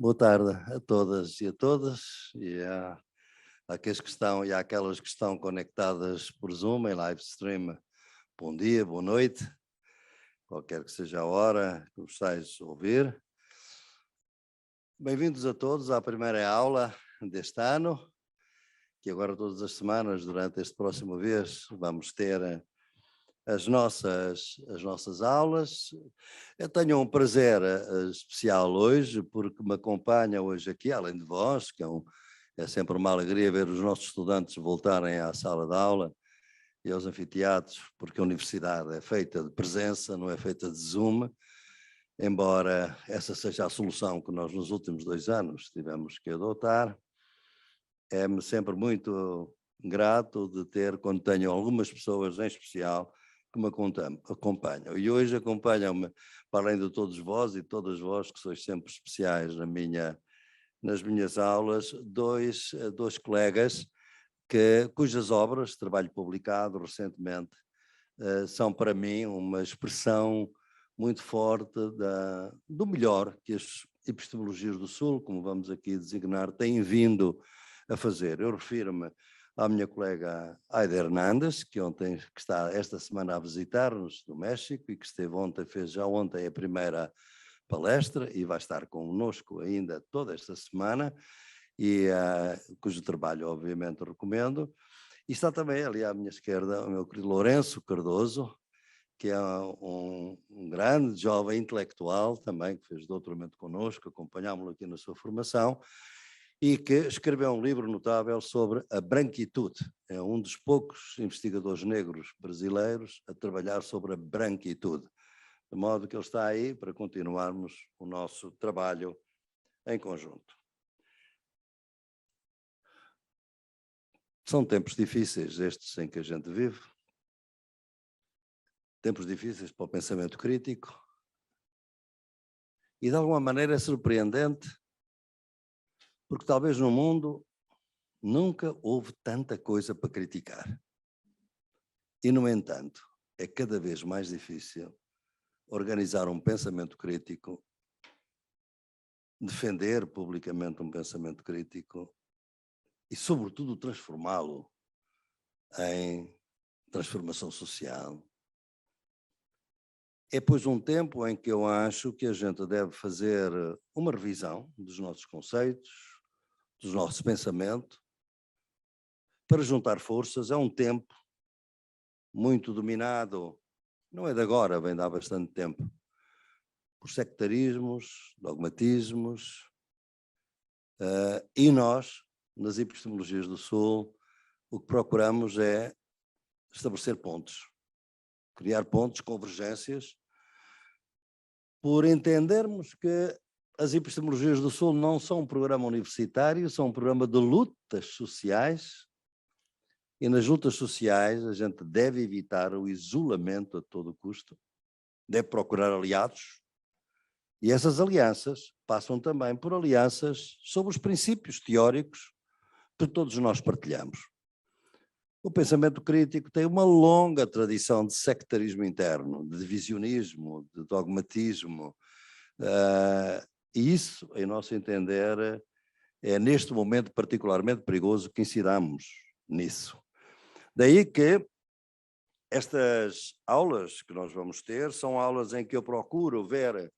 Boa tarde a todas e a todos, àqueles que estão e àquelas que estão conectadas por Zoom, em live stream. Bom dia, boa noite, qualquer que seja a hora que gostais de ouvir. Bem-vindos a todos à primeira aula deste ano, que agora todas as semanas, durante este próximo mês, vamos ter as nossas aulas. Eu tenho um prazer especial hoje, porque me acompanha hoje aqui, além de vós, que é sempre uma alegria ver os nossos estudantes voltarem à sala de aula e aos anfiteatros, porque a universidade é feita de presença, não é feita de Zoom, embora essa seja a solução que nós nos últimos 2 anos tivemos que adotar. É-me sempre muito grato de ter, quando tenho algumas pessoas em especial, que me acompanham. E hoje acompanham-me, para além de todos vós e todas vós, que sois sempre especiais nas minhas aulas, dois colegas cujas obras, trabalho publicado recentemente, são para mim uma expressão muito forte do melhor que as epistemologias do Sul, como vamos aqui designar, têm vindo a fazer. Eu refiro-me à minha colega Aida Hernandes, que está esta semana a visitar-nos do México e que fez já ontem a primeira palestra e vai estar connosco ainda toda esta semana, cujo trabalho obviamente recomendo. E está também ali à minha esquerda o meu querido Lourenço Cardoso, que é um grande jovem intelectual também, que fez doutoramento connosco, acompanhámo-lo aqui na sua formação, e que escreveu um livro notável sobre a branquitude. É um dos poucos investigadores negros brasileiros a trabalhar sobre a branquitude. De modo que ele está aí para continuarmos o nosso trabalho em conjunto. São tempos difíceis estes em que a gente vive. Tempos difíceis para o pensamento crítico. E de alguma maneira é surpreendente, porque talvez no mundo nunca houve tanta coisa para criticar. E, no entanto, é cada vez mais difícil organizar um pensamento crítico, defender publicamente um pensamento crítico e, sobretudo, transformá-lo em transformação social. É, pois, um tempo em que eu acho que a gente deve fazer uma revisão dos nossos conceitos, do nosso pensamento, para juntar forças. É um tempo muito dominado, não é de agora, vem de há bastante tempo, por sectarismos, dogmatismos, e nós, nas epistemologias do Sul, o que procuramos é estabelecer pontos, criar pontos, convergências, por entendermos que as epistemologias do Sul não são um programa universitário, são um programa de lutas sociais, e nas lutas sociais a gente deve evitar o isolamento a todo custo, deve procurar aliados, e essas alianças passam também por alianças sobre os princípios teóricos que todos nós partilhamos. O pensamento crítico tem uma longa tradição de sectarismo interno, de divisionismo, de dogmatismo, e isso, em nosso entender, é neste momento particularmente perigoso que incidamos nisso. Daí que estas aulas que nós vamos ter são aulas em que eu procuro ver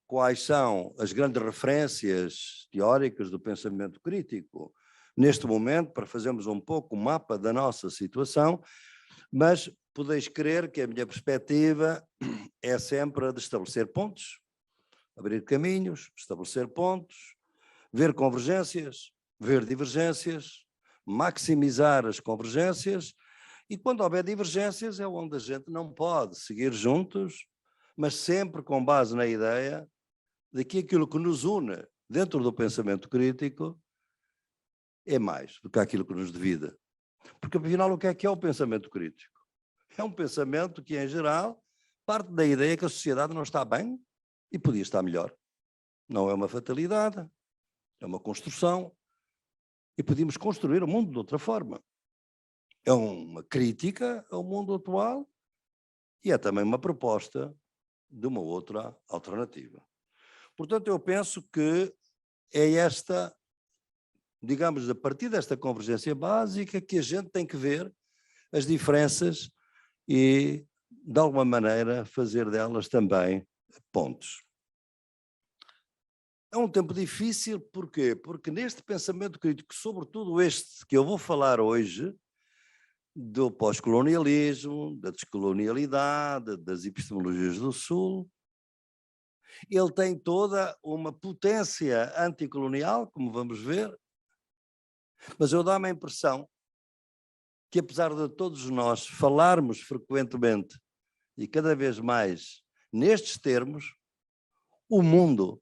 quais são as grandes referências teóricas do pensamento crítico neste momento, para fazermos um pouco o mapa da nossa situação, mas podeis crer que a minha perspectiva é sempre a de estabelecer pontos, abrir caminhos, estabelecer pontos, ver convergências, ver divergências, maximizar as convergências, e quando houver divergências é onde a gente não pode seguir juntos, mas sempre com base na ideia de que aquilo que nos une dentro do pensamento crítico é mais do que aquilo que nos divide. Porque, afinal, o que é o pensamento crítico? É um pensamento que, em geral, parte da ideia que a sociedade não está bem e podia estar melhor. Não é uma fatalidade, é uma construção, e podíamos construir o mundo de outra forma. É uma crítica ao mundo atual e é também uma proposta de uma outra alternativa. Portanto, eu penso que é esta, digamos, a partir desta convergência básica que a gente tem que ver as diferenças e, de alguma maneira, fazer delas também pontos. É um tempo difícil, porquê? Porque neste pensamento crítico, sobretudo este que eu vou falar hoje, do pós-colonialismo, da descolonialidade, das epistemologias do Sul, ele tem toda uma potência anticolonial, como vamos ver, mas eu dou-me a impressão que, apesar de todos nós falarmos frequentemente e cada vez mais nestes termos, o mundo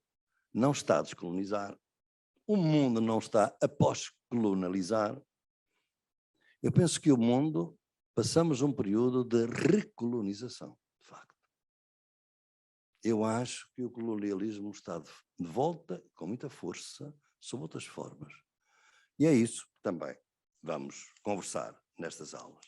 não está a descolonizar, o mundo não está a pós-colonializar. Eu penso que o mundo, passamos um período de recolonização, de facto. Eu acho que o colonialismo está de volta com muita força, sob outras formas. E é isso que também vamos conversar nestas aulas.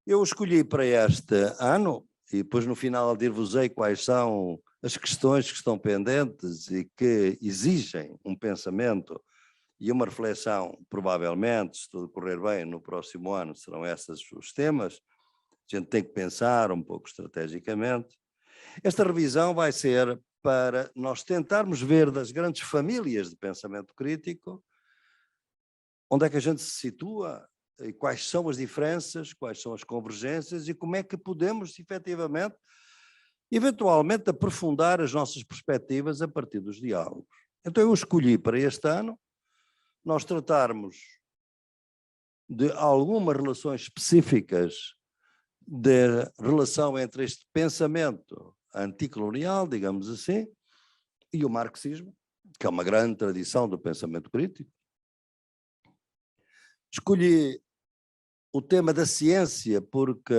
Eu escolhi para este ano, e depois no final dir-vos-ei quais são as questões que estão pendentes e que exigem um pensamento e uma reflexão, provavelmente, se tudo correr bem, no próximo ano serão esses os temas. A gente tem que pensar um pouco estrategicamente. Esta revisão vai ser para nós tentarmos ver das grandes famílias de pensamento crítico onde é que a gente se situa, e quais são as diferenças, quais são as convergências e como é que podemos, efetivamente, eventualmente aprofundar as nossas perspectivas a partir dos diálogos. Então eu escolhi para este ano nós tratarmos de algumas relações específicas da relação entre este pensamento anticolonial, digamos assim, e o marxismo, que é uma grande tradição do pensamento crítico. Escolhi o tema da ciência porque,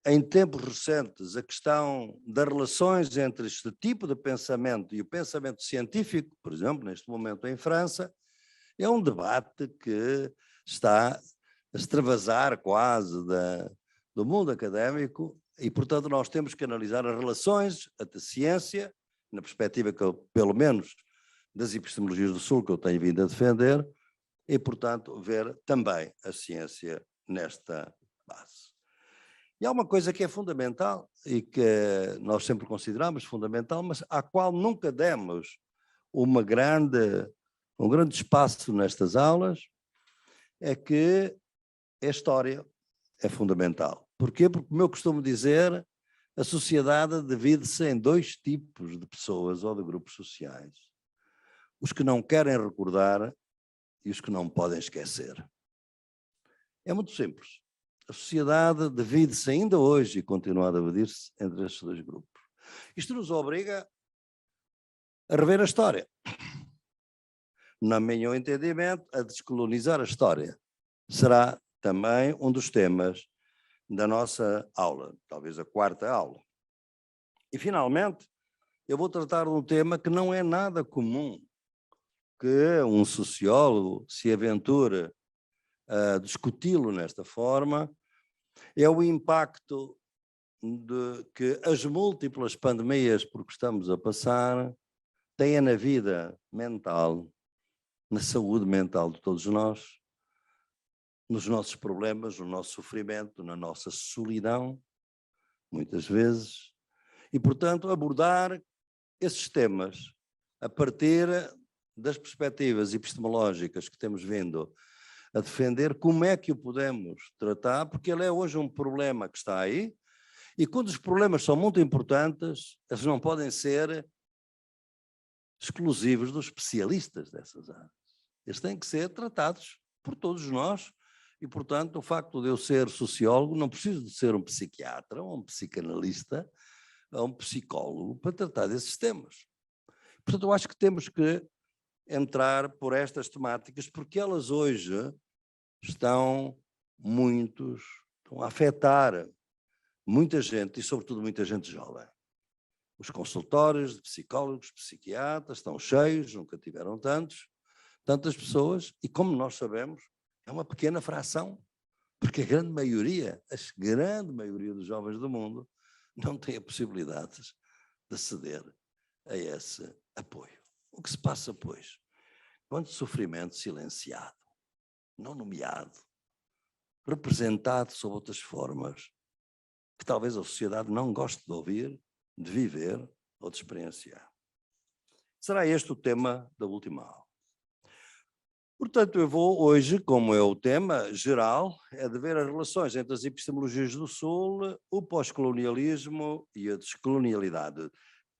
em tempos recentes, a questão das relações entre este tipo de pensamento e o pensamento científico, por exemplo, neste momento em França, é um debate que está a extravasar quase do mundo académico e, portanto, nós temos que analisar as relações da ciência, na perspectiva que eu, pelo menos, das epistemologias do Sul que eu tenho vindo a defender, e, portanto, ver também a ciência nesta base. E há uma coisa que é fundamental e que nós sempre consideramos fundamental, mas à qual nunca demos um grande espaço nestas aulas, é que a história é fundamental. Porquê? Porque, como eu costumo dizer, a sociedade divide-se em dois tipos de pessoas ou de grupos sociais. Os que não querem recordar e os que não podem esquecer. É muito simples. A sociedade divide-se ainda hoje e continua a dividir-se entre estes dois grupos. Isto nos obriga a rever a história. No meu entendimento, a descolonizar a história será também um dos temas da nossa aula, talvez a quarta aula. E, finalmente, eu vou tratar de um tema que não é nada comum que um sociólogo se aventure a discuti-lo nesta forma, é o impacto de que as múltiplas pandemias por que estamos a passar têm na vida mental, na saúde mental de todos nós, nos nossos problemas, no nosso sofrimento, na nossa solidão, muitas vezes, e, portanto, abordar esses temas a partir das perspectivas epistemológicas que temos vindo a defender, como é que o podemos tratar, porque ele é hoje um problema que está aí, e quando os problemas são muito importantes, eles não podem ser exclusivos dos especialistas dessas áreas. Eles têm que ser tratados por todos nós, e, portanto, o facto de eu ser sociólogo, não preciso de ser um psiquiatra, ou um psicanalista, ou um psicólogo para tratar desses temas. Portanto, eu acho que temos que entrar por estas temáticas, porque elas hoje estão a afetar muita gente, e sobretudo muita gente jovem. Os consultórios de psicólogos, psiquiatras estão cheios, nunca tiveram tantas pessoas, e como nós sabemos, é uma pequena fração, porque a grande maioria dos jovens do mundo não tem a possibilidade de aceder a esse apoio. O que se passa, pois? Quanto sofrimento silenciado, não nomeado, representado sob outras formas, que talvez a sociedade não goste de ouvir, de viver ou de experienciar. Será este o tema da última aula. Portanto, eu vou hoje, como é o tema geral, é de ver as relações entre as epistemologias do Sul, o pós-colonialismo e a descolonialidade.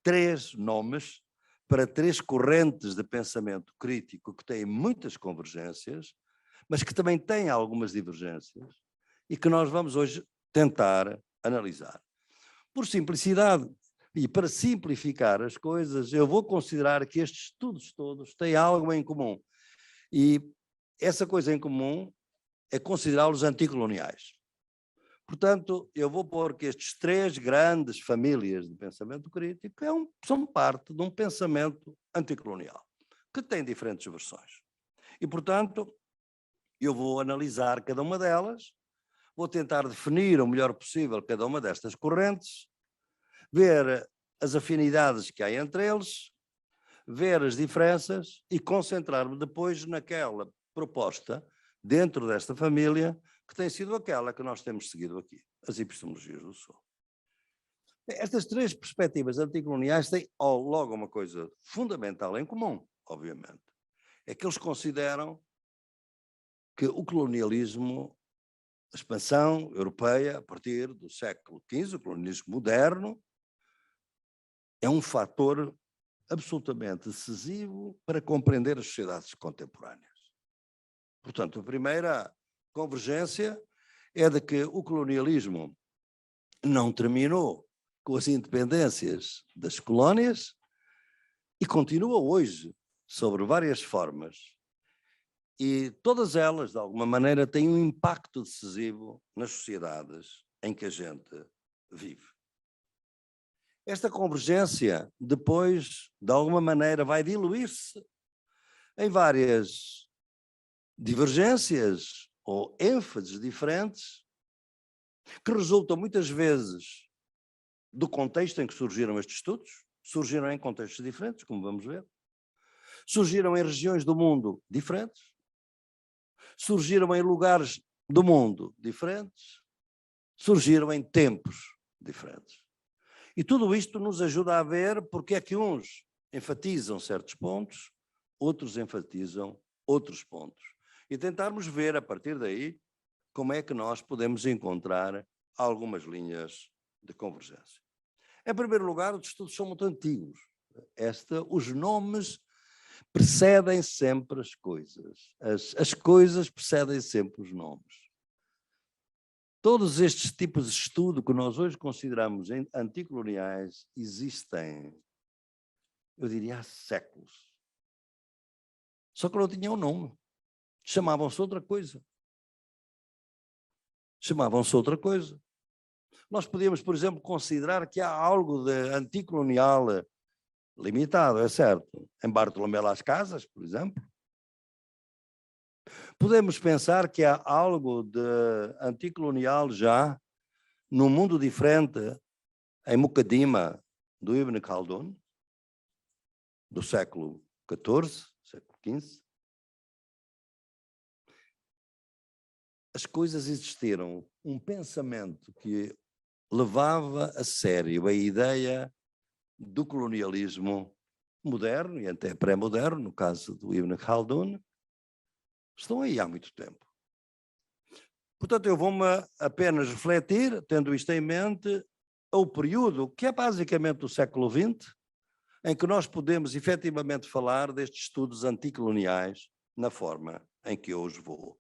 3 nomes para 3 correntes de pensamento crítico que têm muitas convergências, mas que também têm algumas divergências e que nós vamos hoje tentar analisar. Por simplicidade e para simplificar as coisas, eu vou considerar que estes estudos todos têm algo em comum. E essa coisa em comum é considerá-los anticoloniais. Portanto, eu vou pôr que estes 3 grandes famílias de pensamento crítico são parte de um pensamento anticolonial, que tem diferentes versões. E, portanto, eu vou analisar cada uma delas, vou tentar definir o melhor possível cada uma destas correntes, ver as afinidades que há entre eles, ver as diferenças e concentrar-me depois naquela proposta, dentro desta família, que tem sido aquela que nós temos seguido aqui, as epistemologias do Sul. Estas 3 perspectivas anticoloniais têm logo uma coisa fundamental em comum, obviamente. É que eles consideram que o colonialismo, a expansão europeia a partir do século XV, o colonialismo moderno, é um fator absolutamente decisivo para compreender as sociedades contemporâneas. Portanto, a primeira convergência é de que o colonialismo não terminou com as independências das colónias e continua hoje sobre várias formas. E todas elas, de alguma maneira, têm um impacto decisivo nas sociedades em que a gente vive. Esta convergência, depois, de alguma maneira, vai diluir-se em várias divergências ou ênfases diferentes, que resultam muitas vezes do contexto em que surgiram estes estudos, surgiram em contextos diferentes, como vamos ver, surgiram em regiões do mundo diferentes, surgiram em lugares do mundo diferentes, surgiram em tempos diferentes. E tudo isto nos ajuda a ver porque é que uns enfatizam certos pontos, outros enfatizam outros pontos. E tentarmos ver, a partir daí, como é que nós podemos encontrar algumas linhas de convergência. Em primeiro lugar, os estudos são muito antigos. Os nomes precedem sempre as coisas. As coisas precedem sempre os nomes. Todos estes tipos de estudo que nós hoje consideramos anticoloniais existem, eu diria, há séculos. Só que não tinham nome. Chamavam-se outra coisa. Chamavam-se outra coisa. Nós podíamos, por exemplo, considerar que há algo de anticolonial limitado, é certo, em Bartolomé Las Casas, por exemplo. Podemos pensar que há algo de anticolonial já num mundo diferente em Muqaddimah do Ibn Khaldun, do século XIV, século XV. As coisas existiram, um pensamento que levava a sério a ideia do colonialismo moderno e até pré-moderno, no caso do Ibn Khaldun, estão aí há muito tempo. Portanto, eu vou-me apenas refletir, tendo isto em mente, ao período que é basicamente o século XX, em que nós podemos efetivamente falar destes estudos anticoloniais na forma em que eu hoje vou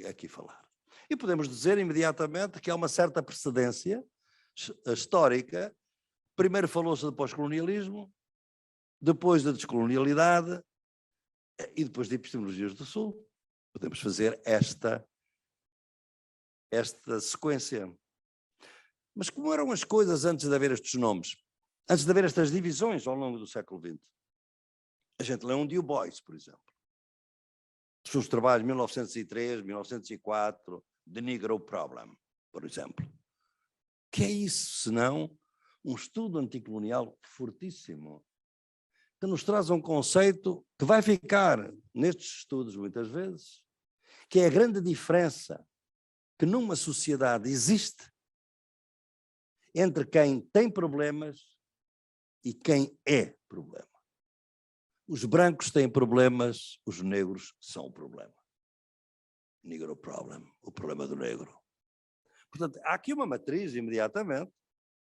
aqui falar. E podemos dizer imediatamente que há uma certa precedência histórica. Primeiro falou-se do pós-colonialismo, depois da descolonialidade e depois de epistemologias do Sul. Podemos fazer esta sequência. Mas como eram as coisas antes de haver estes nomes? Antes de haver estas divisões ao longo do século XX? A gente lê um Du Bois, por exemplo. Os seus trabalhos de 1903, 1904, The Negro Problem, por exemplo. Que é isso, senão um estudo anticolonial fortíssimo, que nos traz um conceito que vai ficar nestes estudos muitas vezes, que é a grande diferença que numa sociedade existe entre quem tem problemas e quem é problema. Os brancos têm problemas, os negros são o problema. Negro problem, o problema do negro. Portanto, há aqui uma matriz, imediatamente,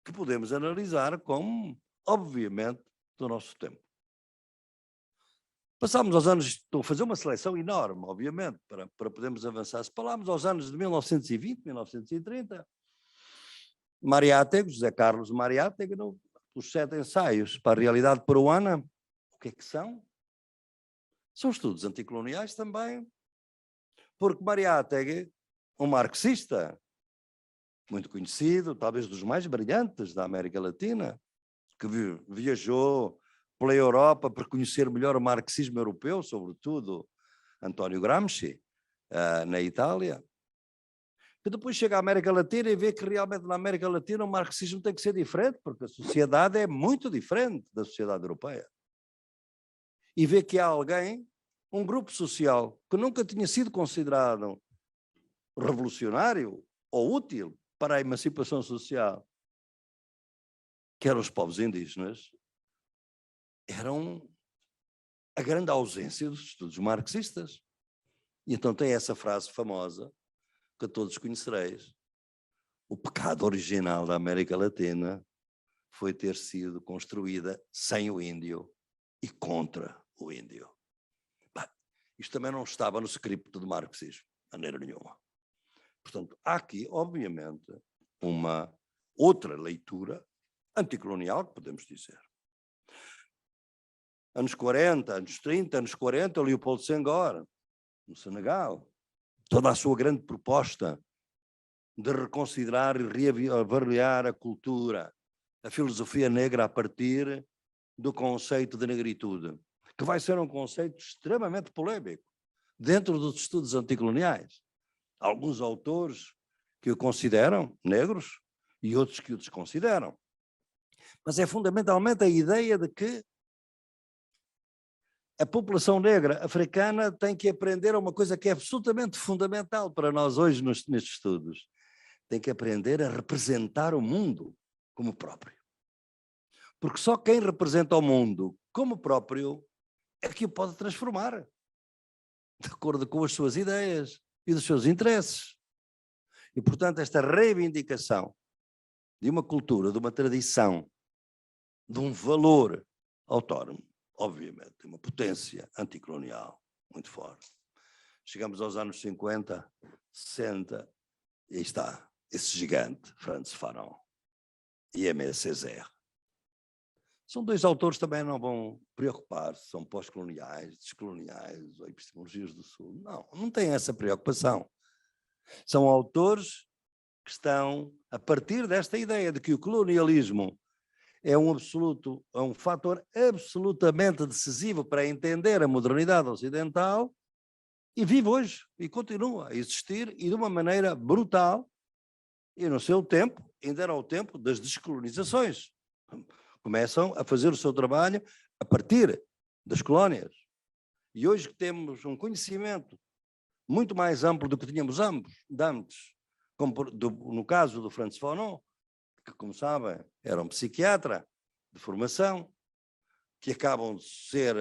que podemos analisar como, obviamente, do nosso tempo. Passámos aos anos, estou a fazer uma seleção enorme, obviamente, para podermos avançar. Se falarmos aos anos de 1920, 1930, Mariátegui, José Carlos Mariátegui, os 7 ensaios para a realidade peruana, o que é que são? São estudos anticoloniais também, porque Mariátegui, um marxista muito conhecido, talvez dos mais brilhantes da América Latina, que viajou pela Europa para conhecer melhor o marxismo europeu, sobretudo António Gramsci, na Itália, que depois chega à América Latina e vê que realmente na América Latina o marxismo tem que ser diferente, porque a sociedade é muito diferente da sociedade europeia. E vê que há alguém, um grupo social, que nunca tinha sido considerado revolucionário ou útil para a emancipação social, que eram os povos indígenas, eram a grande ausência dos estudos marxistas. E então tem essa frase famosa, que todos conhecereis: o pecado original da América Latina foi ter sido construída sem o índio e contra o índio. Bem, isto também não estava no script do marxismo, de maneira nenhuma. Portanto, há aqui, obviamente, uma outra leitura anticolonial, que podemos dizer. Anos 40, anos 30, anos 40, Leopoldo Senghor, no Senegal, toda a sua grande proposta de reconsiderar e reavaliar a cultura, a filosofia negra a partir do conceito de negritude, que vai ser um conceito extremamente polémico dentro dos estudos anticoloniais. Alguns autores que o consideram negros e outros que o desconsideram. Mas é fundamentalmente a ideia de que a população negra africana tem que aprender uma coisa que é absolutamente fundamental para nós hoje nestes estudos. Tem que aprender a representar o mundo como próprio. Porque só quem representa o mundo como próprio é que o pode transformar, de acordo com as suas ideias e dos seus interesses. E, portanto, esta reivindicação de uma cultura, de uma tradição, de um valor autónomo, obviamente, uma potência anticolonial muito forte. Chegamos aos anos 50, 60, e aí está esse gigante, Frantz Fanon e Aimé Césaire. São dois autores que também não vão preocupar-se, são pós-coloniais, descoloniais, ou epistemologias do Sul. Não, não têm essa preocupação. São autores que estão a partir desta ideia de que o colonialismo é um fator absolutamente decisivo para entender a modernidade ocidental, e vive hoje, e continua a existir, e de uma maneira brutal, e no seu tempo, ainda era o tempo das descolonizações. Começam a fazer o seu trabalho a partir das colónias. E hoje que temos um conhecimento muito mais amplo do que tínhamos antes, como no caso do Frantz Fanon, que, como sabem, era um psiquiatra de formação, que acabam de ser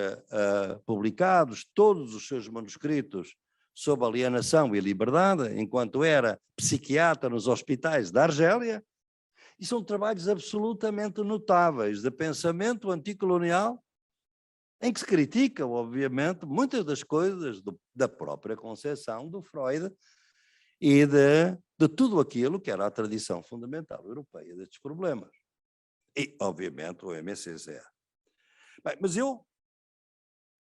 publicados todos os seus manuscritos sobre alienação e liberdade, enquanto era psiquiatra nos hospitais da Argélia, e são trabalhos absolutamente notáveis de pensamento anticolonial, em que se criticam, obviamente, muitas das coisas da própria concepção do Freud e de tudo aquilo que era a tradição fundamental europeia destes problemas. E, obviamente, o Aimé Césaire. Bem, mas eu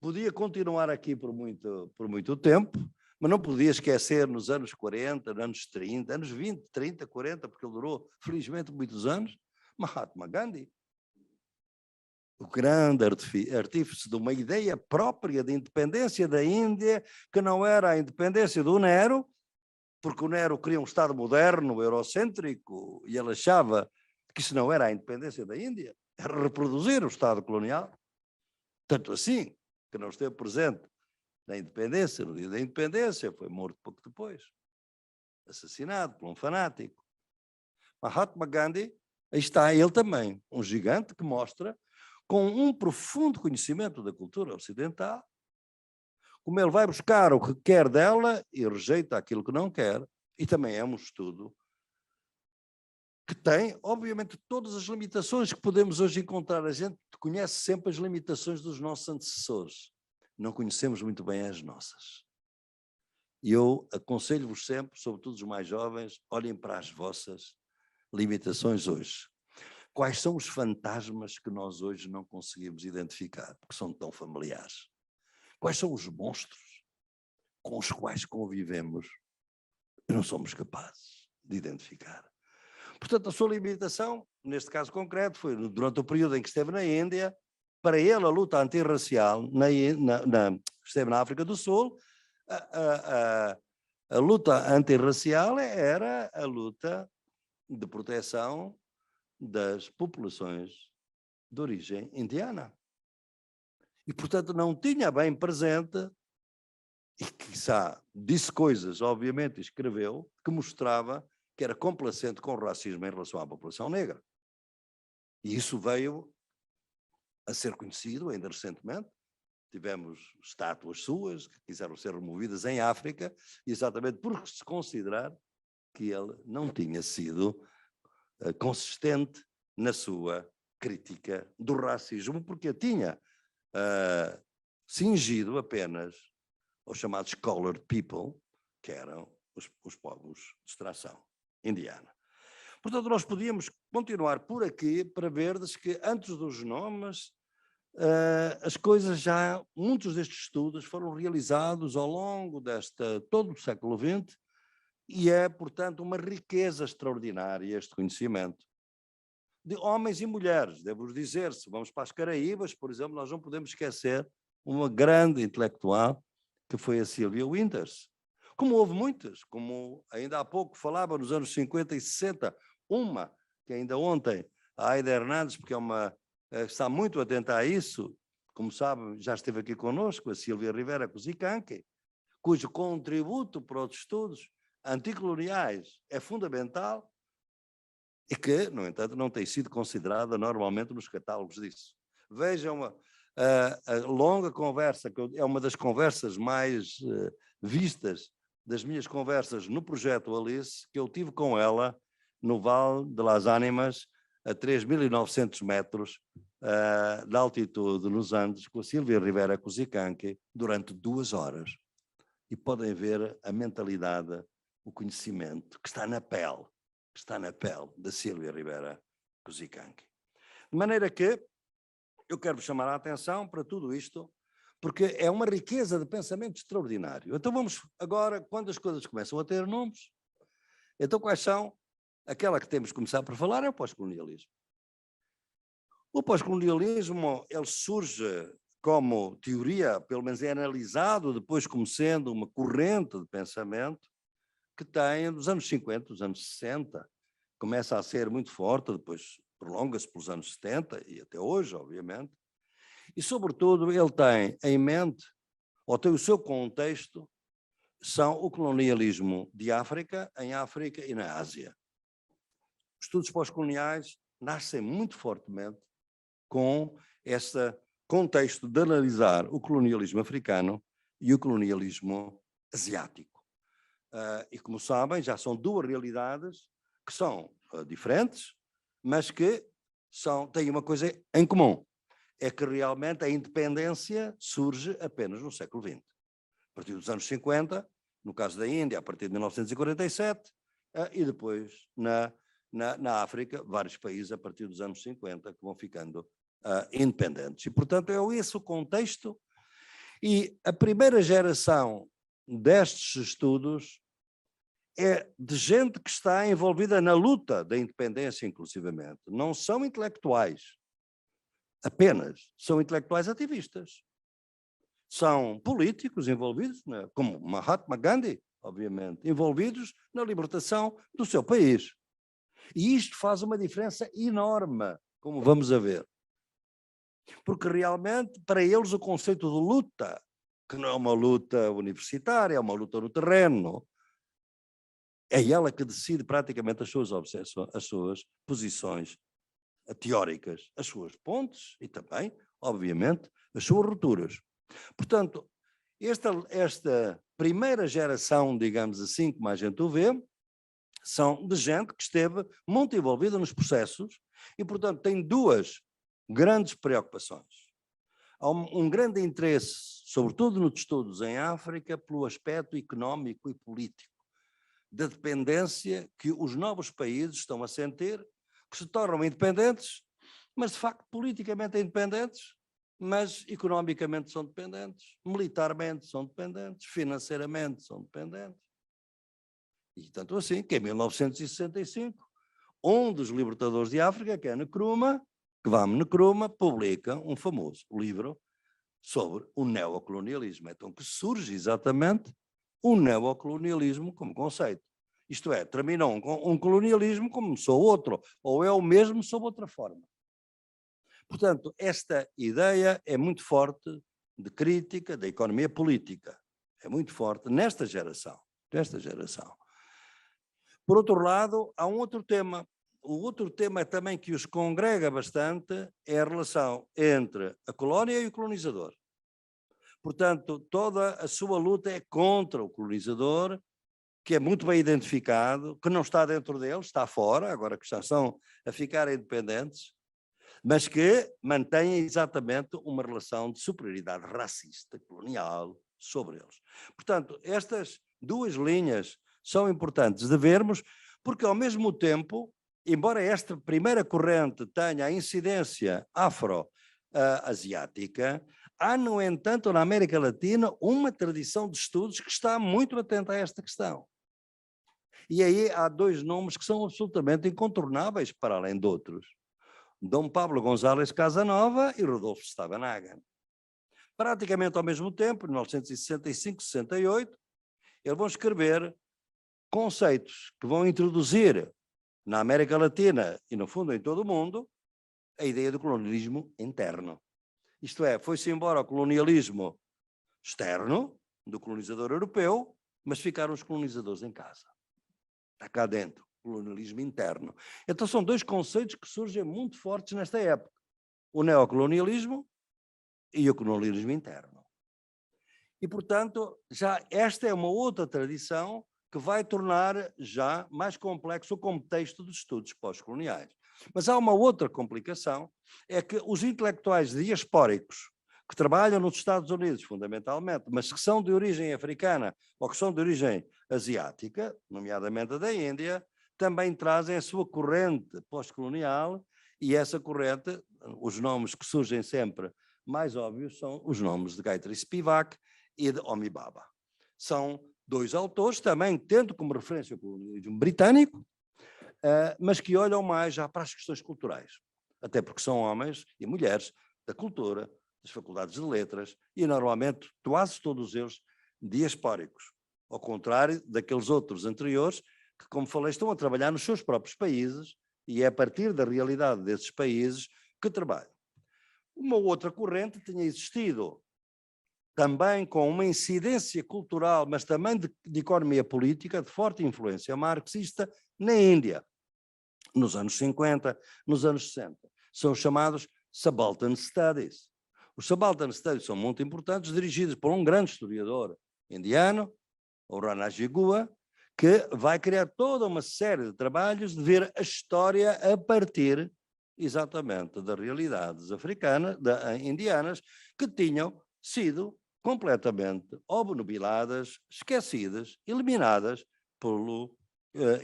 podia continuar aqui por muito tempo, mas não podia esquecer nos anos 40, anos 30, anos 20, 30, 40, porque ele durou, felizmente, muitos anos, Mahatma Gandhi. O grande artífice de uma ideia própria de independência da Índia, que não era a independência do Nehru, porque o Nehru queria um Estado moderno, eurocêntrico, e ele achava que isso não era a independência da Índia, era reproduzir o Estado colonial. Tanto assim que não esteve presente na independência, no dia da independência, foi morto pouco depois, assassinado por um fanático. Mahatma Gandhi, aí está ele também, um gigante que mostra, com um profundo conhecimento da cultura ocidental, como ele vai buscar o que quer dela e rejeita aquilo que não quer, e também é um estudo que tem, obviamente, todas as limitações que podemos hoje encontrar. A gente conhece sempre as limitações dos nossos antecessores, não conhecemos muito bem as nossas. E eu aconselho-vos sempre, sobretudo os mais jovens, olhem para as vossas limitações hoje. Quais são os fantasmas que nós hoje não conseguimos identificar, porque são tão familiares? Quais são os monstros com os quais convivemos e não somos capazes de identificar? Portanto, a sua limitação, neste caso concreto, foi durante o período em que esteve na Índia. Para ele, a luta antirracial esteve na África do Sul. A luta antirracial era a luta de proteção das populações de origem indiana. E, portanto, não tinha bem presente, e quiçá disse coisas, obviamente, escreveu, que mostrava que era complacente com o racismo em relação à população negra. E isso veio a ser conhecido ainda recentemente. Tivemos estátuas suas que quiseram ser removidas em África, exatamente por se considerar que ele não tinha sido consistente na sua crítica do racismo, porque tinha cingido apenas aos chamados colored people, que eram os povos de extração indiana. Portanto, nós podíamos continuar por aqui para verdes que antes dos nomes, as coisas já, muitos destes estudos foram realizados ao longo todo o século XX, e é, portanto, uma riqueza extraordinária este conhecimento. De homens e mulheres, devo dizer, se vamos para as Caraíbas, por exemplo, nós não podemos esquecer uma grande intelectual, que foi a Sylvia Winters. Como houve muitas, como ainda há pouco falava nos anos 50 e 60, uma, que ainda ontem, a Aida Hernandes, porque está muito atenta a isso, como sabe, já esteve aqui conosco, a Silvia Rivera Cusicanqui, cujo contributo para os estudos anticoloniais é fundamental e que, no entanto, não tem sido considerada normalmente nos catálogos disso. Vejam a longa conversa, que é uma das conversas mais vistas das minhas conversas no projeto Alice, que eu tive com ela no Vale de las Ánimas, a 3.900 metros de altitude nos Andes, com a Silvia Rivera Cusicanqui, durante 2 horas. E podem ver a mentalidade, o conhecimento que está na pele da Silvia Rivera Cusicanqui. De maneira que eu quero chamar a atenção para tudo isto, porque é uma riqueza de pensamento extraordinário. Então vamos agora, quando as coisas começam a ter nomes, então quais são? Aquela que temos que começar por falar é o pós-colonialismo. O pós-colonialismo, ele surge como teoria, pelo menos é analisado depois como sendo uma corrente de pensamento que tem dos anos 50, dos anos 60, começa a ser muito forte, depois prolonga-se pelos anos 70 e até hoje, obviamente, e sobretudo ele tem em mente, ou tem o seu contexto, são o colonialismo de África, em África e na Ásia. Os estudos pós-coloniais nascem muito fortemente com esse contexto de analisar o colonialismo africano e o colonialismo asiático. E como sabem, já são 2 realidades que são diferentes, mas que têm uma coisa em comum, é que realmente a independência surge apenas no século XX. A partir dos anos 50, no caso da Índia, a partir de 1947, e depois na África, vários países a partir dos anos 50 que vão ficando independentes. E, portanto, é esse o contexto. E a primeira geração destes estudos é de gente que está envolvida na luta da independência, inclusivamente. Não são intelectuais apenas, são intelectuais ativistas. São políticos envolvidos, como Mahatma Gandhi, obviamente, envolvidos na libertação do seu país. E isto faz uma diferença enorme, como vamos a ver. Porque realmente, para eles, o conceito de luta, que não é uma luta universitária, é uma luta no terreno, é ela que decide praticamente as suas posições teóricas, as suas pontes e também, obviamente, as suas rupturas. Portanto, esta primeira geração, digamos assim, como a gente o vê, são de gente que esteve muito envolvida nos processos e, portanto, tem duas grandes preocupações. Há um grande interesse, sobretudo nos estudos em África, pelo aspecto económico e político, da dependência que os novos países estão a sentir, que se tornam independentes, mas de facto politicamente independentes, mas economicamente são dependentes, militarmente são dependentes, financeiramente são dependentes. E tanto assim que em 1965, um dos libertadores de África, que é Nkrumah, Kwame Nkrumah, publica um famoso livro sobre o neocolonialismo. Então que surge exatamente o neocolonialismo como conceito. Isto é, terminou um colonialismo, começou outro, ou é o mesmo sob outra forma. Portanto, esta ideia é muito forte de crítica da economia política. É muito forte nesta geração. Por outro lado, há um outro tema. O outro tema também que os congrega bastante é a relação entre a colónia e o colonizador. Portanto, toda a sua luta é contra o colonizador, que é muito bem identificado, que não está dentro dele, está fora, agora que já são a ficar independentes, mas que mantém exatamente uma relação de superioridade racista, colonial, sobre eles. Portanto, estas duas linhas são importantes de vermos, porque ao mesmo tempo, embora esta primeira corrente tenha a incidência afro-asiática, há, no entanto, na América Latina, uma tradição de estudos que está muito atenta a esta questão. E aí há dois nomes que são absolutamente incontornáveis, para além de outros. Dom Pablo González Casanova e Rodolfo Stavanger. Praticamente ao mesmo tempo, em 1965, 68, eles vão escrever conceitos que vão introduzir na América Latina e, no fundo, em todo o mundo, a ideia do colonialismo interno. Isto é, foi-se embora o colonialismo externo, do colonizador europeu, mas ficaram os colonizadores em casa. Está cá dentro, colonialismo interno. Então são dois conceitos que surgem muito fortes nesta época. O neocolonialismo e o colonialismo interno. E, portanto, já esta é uma outra tradição que vai tornar já mais complexo o contexto dos estudos pós-coloniais. Mas há uma outra complicação, é que os intelectuais diaspóricos que trabalham nos Estados Unidos, fundamentalmente, mas que são de origem africana ou que são de origem asiática, nomeadamente da Índia, também trazem a sua corrente pós-colonial e essa corrente, os nomes que surgem sempre mais óbvios são os nomes de Gayatri Spivak e de Homi Bhabha. São dois autores, também tendo como referência o colonialismo britânico, mas que olham mais já para as questões culturais, até porque são homens e mulheres da cultura, das faculdades de letras, e normalmente quase todos eles diaspóricos, ao contrário daqueles outros anteriores que, como falei, estão a trabalhar nos seus próprios países e é a partir da realidade desses países que trabalham. Uma outra corrente tinha existido também com uma incidência cultural, mas também de economia política, de forte influência marxista, na Índia, nos anos 50, nos anos 60. São os chamados Subaltern Studies. Os Subaltern Studies são muito importantes, dirigidos por um grande historiador indiano, o Ranaji Gua, que vai criar toda uma série de trabalhos de ver a história a partir exatamente das realidades africanas, indianas, que tinham sido completamente obnubiladas, esquecidas, eliminadas pelo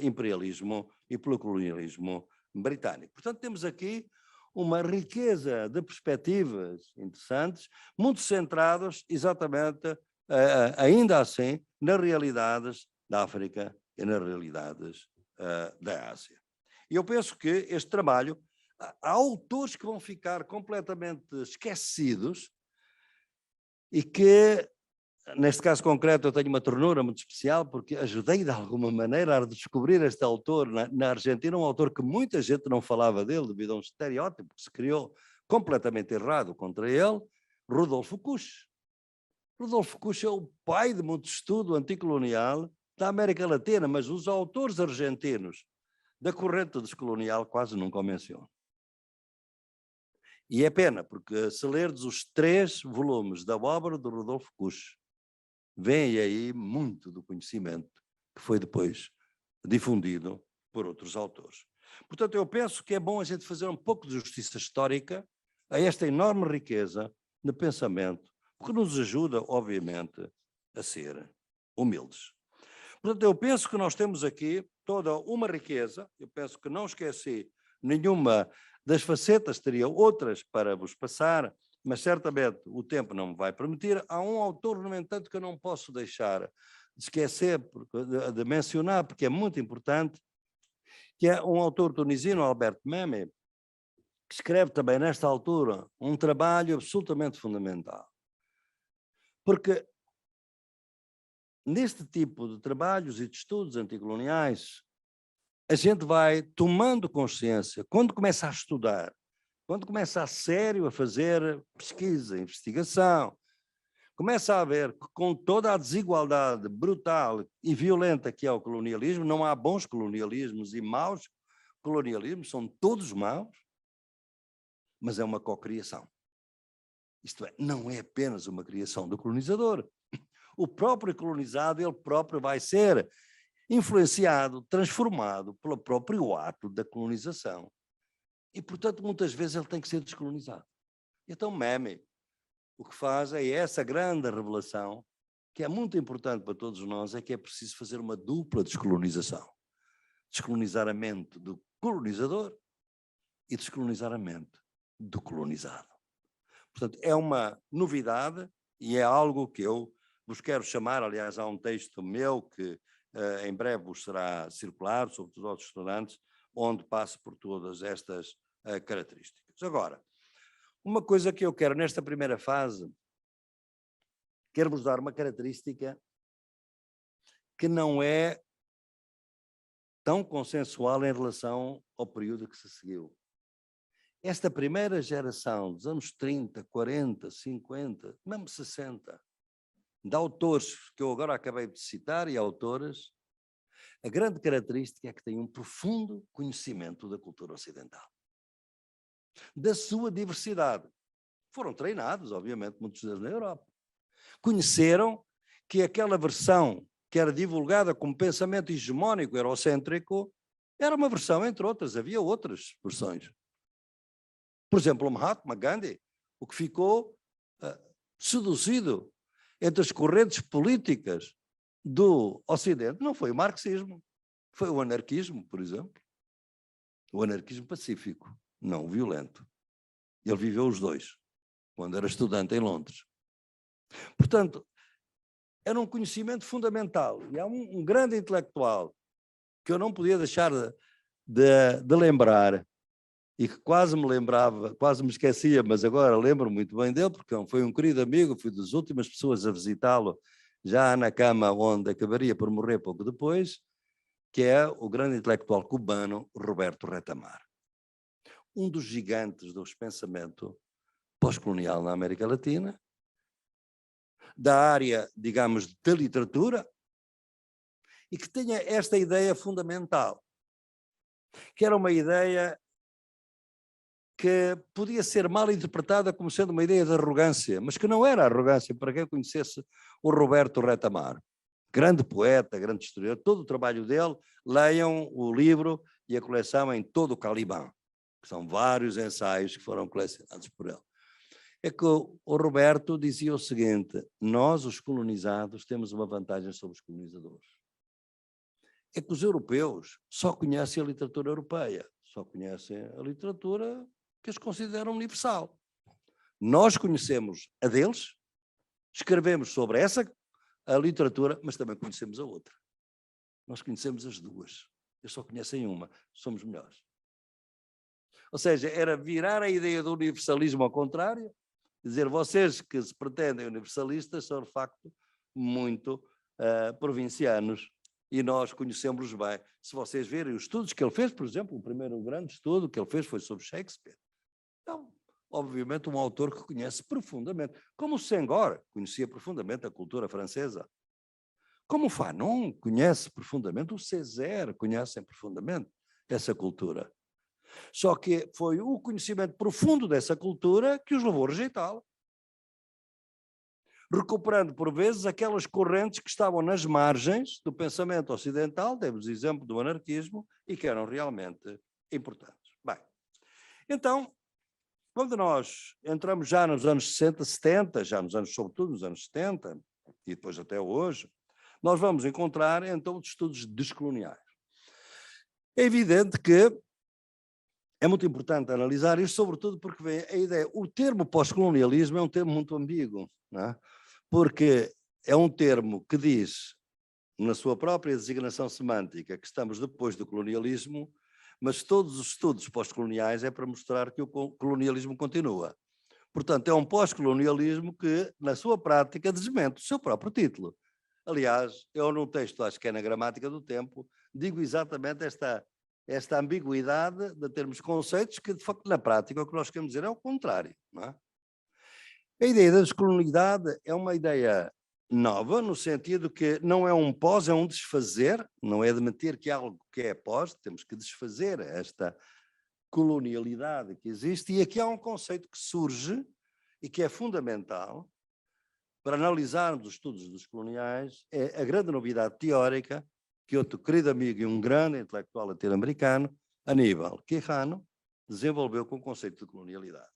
imperialismo e pelo colonialismo britânico. Portanto, temos aqui uma riqueza de perspectivas interessantes, muito centradas exatamente, ainda assim, nas realidades da África e nas realidades da Ásia. E eu penso que este trabalho, há autores que vão ficar completamente esquecidos e que, neste caso concreto, eu tenho uma ternura muito especial porque ajudei de alguma maneira a descobrir este autor na Argentina, um autor que muita gente não falava dele devido a um estereótipo que se criou completamente errado contra ele, Rodolfo Kusch. Rodolfo Kusch é o pai de muito estudo anticolonial da América Latina, mas os autores argentinos da corrente descolonial quase nunca o mencionam. E é pena, porque se lerdes os 3 volumes da obra de Rodolfo Kusch, vem aí muito do conhecimento que foi depois difundido por outros autores. Portanto, eu penso que é bom a gente fazer um pouco de justiça histórica a esta enorme riqueza de pensamento, porque nos ajuda, obviamente, a ser humildes. Portanto, eu penso que nós temos aqui toda uma riqueza, eu penso que não esqueci nenhuma das facetas, teria outras para vos passar, mas certamente o tempo não me vai permitir. Há um autor, no entanto, que eu não posso deixar de esquecer, de mencionar, porque é muito importante, que é um autor tunisino, Albert Memmi, que escreve também nesta altura um trabalho absolutamente fundamental. Porque neste tipo de trabalhos e de estudos anticoloniais, a gente vai tomando consciência, quando começa a estudar, quando começa a sério a fazer pesquisa, investigação, começa a ver que com toda a desigualdade brutal e violenta que é o colonialismo, não há bons colonialismos e maus colonialismos, são todos maus, mas é uma cocriação. Isto é, não é apenas uma criação do colonizador. O próprio colonizado, ele próprio vai ser influenciado, transformado pelo próprio ato da colonização. E, portanto, muitas vezes ele tem que ser descolonizado. Então, Memmi, o que faz é essa grande revelação, que é muito importante para todos nós, é que é preciso fazer uma dupla descolonização. Descolonizar a mente do colonizador e descolonizar a mente do colonizado. Portanto, é uma novidade e é algo que eu vos quero chamar, aliás, há um texto meu que em breve vos será circular, sobre todos os estudantes, onde passo por todas estas características. Agora, uma coisa que eu quero nesta primeira fase, quero-vos dar uma característica que não é tão consensual em relação ao período que se seguiu. Esta primeira geração dos anos 30, 40, 50, mesmo 60, de autores que eu agora acabei de citar e autoras, a grande característica é que têm um profundo conhecimento da cultura ocidental, da sua diversidade. Foram treinados, obviamente, muitos deles na Europa. Conheceram que aquela versão que era divulgada como pensamento hegemónico eurocêntrico era uma versão, entre outras, havia outras versões. Por exemplo, o Mahatma Gandhi, o que ficou seduzido entre as correntes políticas do Ocidente não foi o marxismo, foi o anarquismo, por exemplo. O anarquismo pacífico, não violento. Ele viveu os dois, quando era estudante em Londres. Portanto, era um conhecimento fundamental. E há um grande intelectual que eu não podia deixar de lembrar, e que quase me lembrava, quase me esquecia, mas agora lembro muito bem dele, porque foi um querido amigo, fui das últimas pessoas a visitá-lo, já na cama onde acabaria por morrer pouco depois, que é o grande intelectual cubano Roberto Retamar. Um dos gigantes do pensamento pós-colonial na América Latina, da área, digamos, da literatura, e que tinha esta ideia fundamental, que era uma ideia que podia ser mal interpretada como sendo uma ideia de arrogância, mas que não era arrogância para quem conhecesse o Roberto Retamar. Grande poeta, grande historiador, todo o trabalho dele, leiam o livro e a coleção em todo o Caliban, que são vários ensaios que foram colecionados por ele. É que o Roberto dizia o seguinte: nós, os colonizados, temos uma vantagem sobre os colonizadores. É que os europeus só conhecem a literatura europeia, só conhecem a literatura que eles consideram universal. Nós conhecemos a deles, escrevemos sobre essa a literatura, mas também conhecemos a outra. Nós conhecemos as duas. Eles só conhecem uma. Somos melhores. Ou seja, era virar a ideia do universalismo ao contrário, dizer, vocês que se pretendem universalistas são, de facto, muito provincianos e nós conhecemos-los bem. Se vocês verem os estudos que ele fez, por exemplo, o primeiro grande estudo que ele fez foi sobre Shakespeare. Então, obviamente, um autor que conhece profundamente, como o Senghor conhecia profundamente a cultura francesa, como o Fanon conhece profundamente, o Césaire conhecem profundamente essa cultura. Só que foi o conhecimento profundo dessa cultura que os levou a rejeitá-la, recuperando, por vezes, aquelas correntes que estavam nas margens do pensamento ocidental, temos exemplo do anarquismo, e que eram realmente importantes. Bem, então, quando nós entramos já nos anos 60, 70, já nos anos, sobretudo nos anos 70, e depois até hoje, nós vamos encontrar, então, os estudos descoloniais. É evidente que é muito importante analisar isto, sobretudo porque vem a ideia, o termo pós-colonialismo é um termo muito ambíguo, não é? Porque é um termo que diz, na sua própria designação semântica, que estamos depois do colonialismo, mas todos os estudos pós-coloniais é para mostrar que o colonialismo continua. Portanto, é um pós-colonialismo que, na sua prática, desmente o seu próprio título. Aliás, eu num texto, acho que é na Gramática do Tempo, digo exatamente esta ambiguidade de termos conceitos que, de facto, na prática, o que nós queremos dizer é o contrário. Não é? A ideia da descolonialidade é uma ideia nova, no sentido que não é um pós, é um desfazer, não é admitir que algo que é pós, temos que desfazer esta colonialidade que existe, e aqui há um conceito que surge e que é fundamental para analisarmos os estudos dos coloniais, é a grande novidade teórica que outro querido amigo e um grande intelectual latino-americano, Aníbal Quijano, desenvolveu com o conceito de colonialidade.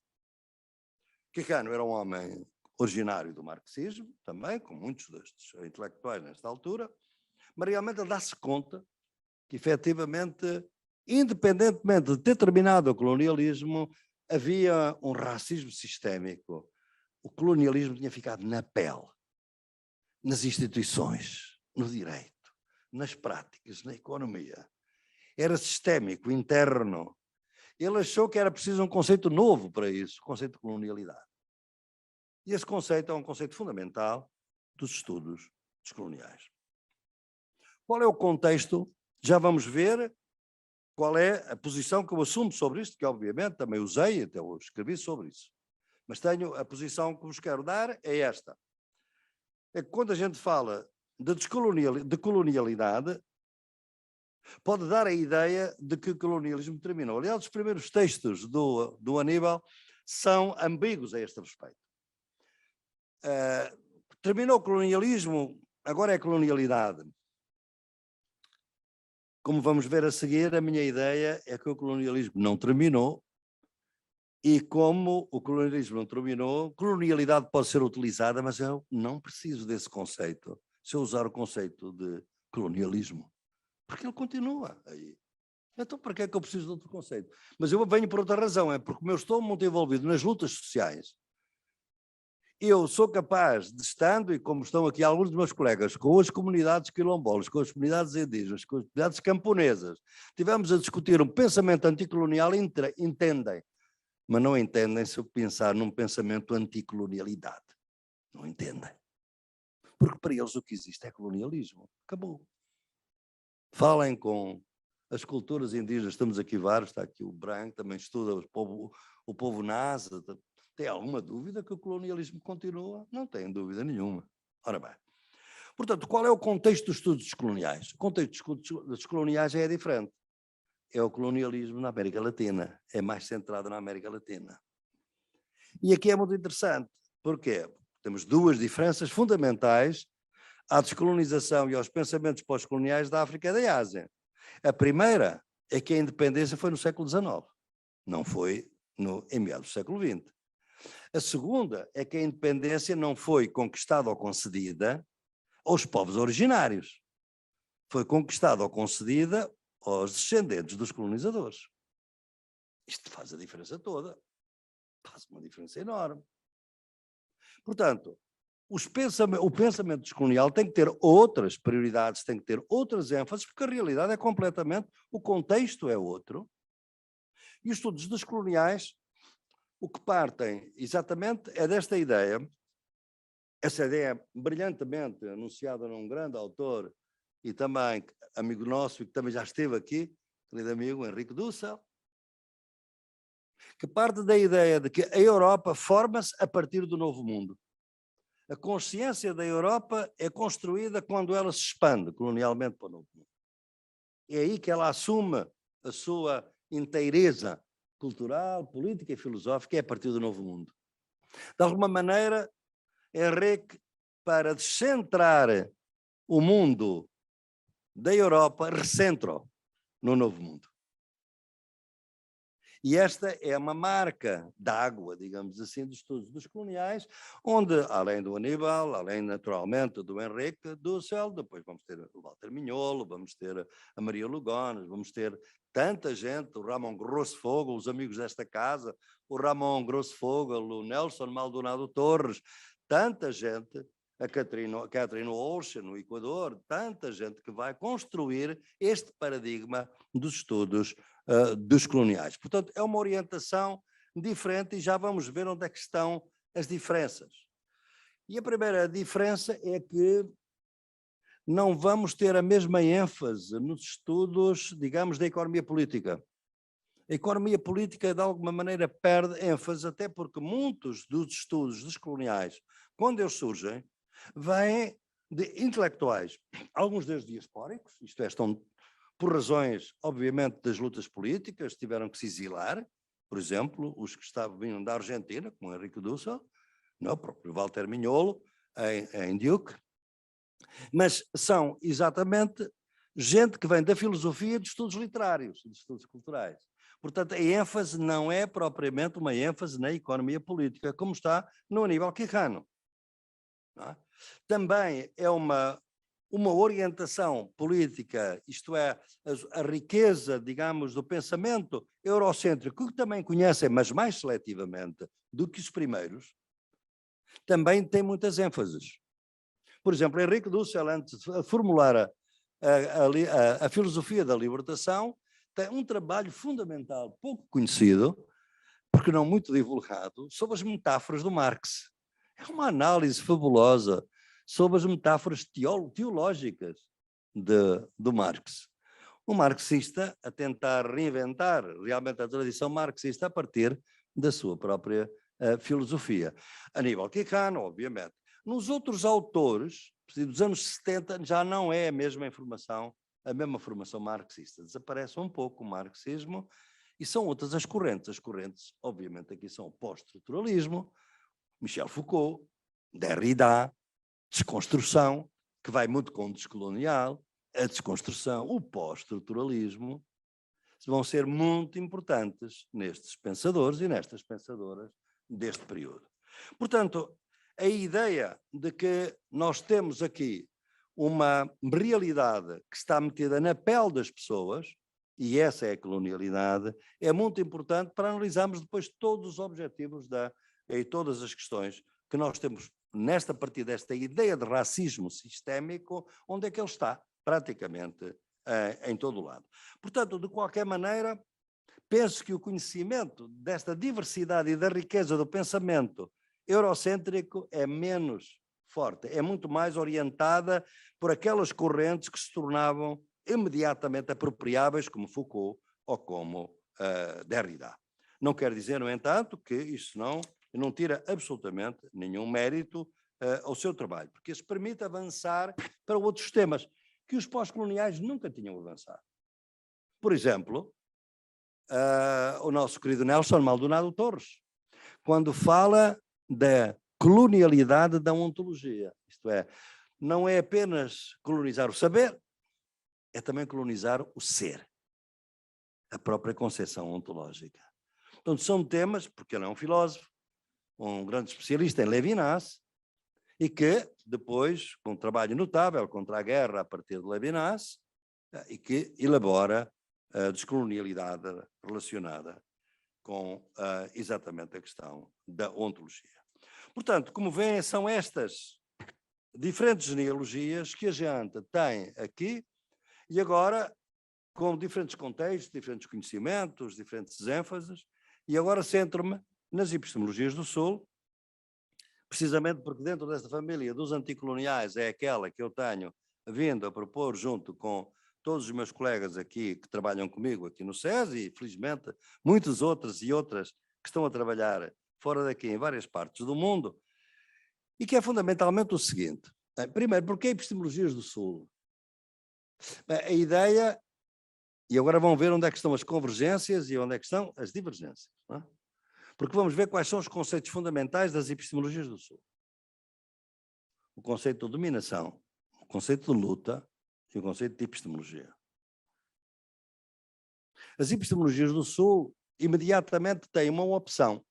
Quijano era um homem originário do marxismo, também, com muitos destes intelectuais nesta altura, mas realmente ele dá-se conta que, efetivamente, independentemente de ter terminado o colonialismo, havia um racismo sistémico. O colonialismo tinha ficado na pele, nas instituições, no direito, nas práticas, na economia. Era sistémico, interno. Ele achou que era preciso um conceito novo para isso, o conceito de colonialidade. E esse conceito é um conceito fundamental dos estudos descoloniais. Qual é o contexto? Já vamos ver qual é a posição que eu assumo sobre isto, que obviamente também usei, até eu escrevi sobre isso. Mas tenho a posição que vos quero dar, é esta. É que quando a gente fala de colonialidade, pode dar a ideia de que o colonialismo terminou. Aliás, os primeiros textos do Aníbal são ambíguos a este respeito. Terminou o colonialismo, agora é colonialidade. Como vamos ver a seguir, a minha ideia é que o colonialismo não terminou, e como o colonialismo não terminou, colonialidade pode ser utilizada, mas eu não preciso desse conceito, se eu usar o conceito de colonialismo, porque ele continua aí. Então, para que é que eu preciso de outro conceito? Mas eu venho por outra razão, é porque como eu estou muito envolvido nas lutas sociais, eu sou capaz de, estando, e como estão aqui alguns dos meus colegas, com as comunidades quilombolas, com as comunidades indígenas, com as comunidades camponesas, tivemos a discutir um pensamento anticolonial, entendem, mas não entendem se eu pensar num pensamento anticolonialidade. Não entendem. Porque para eles o que existe é colonialismo. Acabou. Falem com as culturas indígenas, estamos aqui vários, está aqui o Branco, também estuda o povo Nasa. Tem alguma dúvida que o colonialismo continua? Não tem dúvida nenhuma. Ora bem. Portanto, qual é o contexto dos estudos descoloniais? O contexto dos descoloniais é diferente. É o colonialismo na América Latina. É mais centrado na América Latina. E aqui é muito interessante. Porquê? Temos duas diferenças fundamentais à descolonização e aos pensamentos pós-coloniais da África e da Ásia. A primeira é que a independência foi no século XIX, não foi em meados do século XX. A segunda é que a independência não foi conquistada ou concedida aos povos originários. Foi conquistada ou concedida aos descendentes dos colonizadores. Isto faz a diferença toda. Faz uma diferença enorme. Portanto, o pensamento descolonial tem que ter outras prioridades, tem que ter outras ênfases, porque a realidade é completamente, o contexto é outro. E os estudos descoloniais, o que partem exatamente é desta ideia, essa ideia brilhantemente anunciada num grande autor e também amigo nosso, que também já esteve aqui, querido amigo Henrique Dussel, que parte da ideia de que a Europa forma-se a partir do Novo Mundo. A consciência da Europa é construída quando ela se expande colonialmente para o Novo Mundo. É aí que ela assume a sua inteireza cultural, política e filosófica, é a partir do Novo Mundo. De alguma maneira, Henrique, para descentrar o mundo da Europa, recentra-o no Novo Mundo. E esta é uma marca d'água, digamos assim, dos estudos dos coloniais, onde, além do Aníbal, além naturalmente do Henrique Dussel, depois vamos ter o Walter Mignolo, vamos ter a Maria Lugones, vamos ter tanta gente, o Ramon Grossfogel, os amigos desta casa, o Ramon Grossfogel, o Nelson Maldonado Torres, tanta gente, a Catherine Olsen no Equador, tanta gente que vai construir este paradigma dos estudos dos coloniais. Portanto, é uma orientação diferente e já vamos ver onde é que estão as diferenças. E a primeira diferença é que não vamos ter a mesma ênfase nos estudos, digamos, da economia política. A economia política, de alguma maneira, perde ênfase, até porque muitos dos estudos dos coloniais, quando eles surgem, vêm de intelectuais, alguns deles diaspóricos, isto é, estão por razões, obviamente, das lutas políticas, tiveram que se exilar, por exemplo, os que vinham da Argentina, como Henrique Dussel, o próprio Walter Mignolo, em Duke, mas são exatamente gente que vem da filosofia de estudos literários, de estudos culturais. Portanto, a ênfase não é propriamente uma ênfase na economia política, como está no Aníbal Quijano. Não é? Também é uma orientação política, isto é, a riqueza, digamos, do pensamento eurocêntrico, que também conhecem, mas mais seletivamente do que os primeiros, também tem muitas ênfases. Por exemplo, Henrique Dussel, antes de formular a filosofia da libertação, tem um trabalho fundamental, pouco conhecido, porque não muito divulgado, sobre as metáforas do Marx. É uma análise fabulosa sobre as metáforas teológicas do Marx. O marxista a tentar reinventar realmente a tradição marxista a partir da sua própria filosofia. Aníbal Quijano, obviamente. Nos outros autores, dos anos 70, já não é a mesma informação, a mesma formação marxista. Desaparece um pouco o marxismo e são outras as correntes. As correntes, obviamente, aqui são o pós-estruturalismo, Michel Foucault, Derrida, desconstrução, que vai muito com o descolonial, a desconstrução, o pós-estruturalismo, vão ser muito importantes nestes pensadores e nestas pensadoras deste período. Portanto, a ideia de que nós temos aqui uma realidade que está metida na pele das pessoas, e essa é a colonialidade, é muito importante para analisarmos depois todos os objetivos e todas as questões que nós temos a partir desta ideia de racismo sistémico, onde é que ele está, praticamente em todo o lado. Portanto, de qualquer maneira, penso que o conhecimento desta diversidade e da riqueza do pensamento eurocêntrico é menos forte, é muito mais orientada por aquelas correntes que se tornavam imediatamente apropriáveis, como Foucault ou como Derrida. Não quer dizer, no entanto, que isso não tira absolutamente nenhum mérito ao seu trabalho, porque isso permite avançar para outros temas que os pós-coloniais nunca tinham avançado. Por exemplo, o nosso querido Nelson Maldonado Torres, quando fala da colonialidade da ontologia, isto é, não é apenas colonizar o saber, é também colonizar o ser, a própria concepção ontológica. Portanto, são temas, porque ele é um filósofo, um grande especialista em Levinas, e que depois, com um trabalho notável contra a guerra a partir de Levinas, e que elabora a descolonialidade relacionada com exatamente a questão da ontologia. Portanto, como veem, são estas diferentes genealogias que a gente tem aqui, e agora, com diferentes contextos, diferentes conhecimentos, diferentes ênfases, e agora centro-me nas epistemologias do Sul, precisamente porque dentro desta família dos anticoloniais é aquela que eu tenho vindo a propor junto com todos os meus colegas aqui que trabalham comigo aqui no SES e, felizmente, muitos outros e outras que estão a trabalhar fora daqui em várias partes do mundo, e que é fundamentalmente o seguinte. Primeiro, porque epistemologias do Sul? A ideia, e agora vão ver onde é que estão as convergências e onde é que estão as divergências, não é? Porque vamos ver quais são os conceitos fundamentais das epistemologias do Sul. O conceito de dominação, o conceito de luta e o conceito de epistemologia. As epistemologias do Sul imediatamente têm uma opção,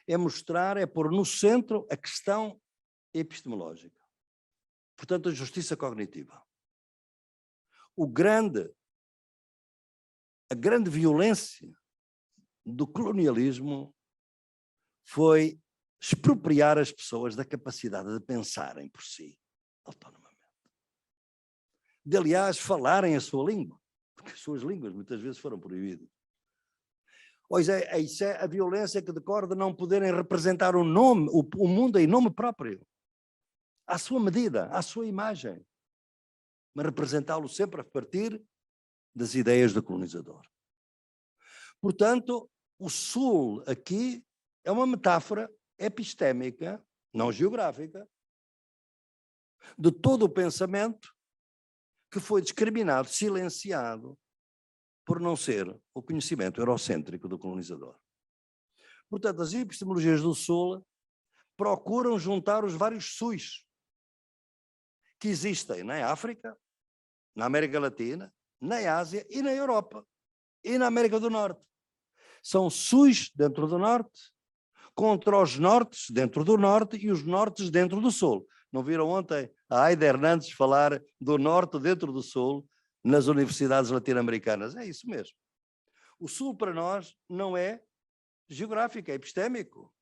é mostrar, é pôr no centro a questão epistemológica. Portanto, a justiça cognitiva. A grande violência do colonialismo foi expropriar as pessoas da capacidade de pensarem por si, autonomamente. De, aliás, falarem a sua língua, porque as suas línguas muitas vezes foram proibidas. Pois isso é a violência que decorre de não poderem representar o mundo em nome próprio, à sua medida, à sua imagem, mas representá-lo sempre a partir das ideias do colonizador. Portanto, o Sul aqui é uma metáfora epistémica, não geográfica, de todo o pensamento que foi discriminado, silenciado, por não ser o conhecimento eurocêntrico do colonizador. Portanto, as epistemologias do Sul procuram juntar os vários SUs que existem na África, na América Latina, na Ásia e na Europa e na América do Norte. São SUs dentro do Norte, contra os nortes dentro do Norte e os nortes dentro do Sul. Não viram ontem a Aida Hernandes falar do Norte dentro do Sul nas universidades latino-americanas? É isso mesmo. O Sul para nós não é geográfico, é epistémico.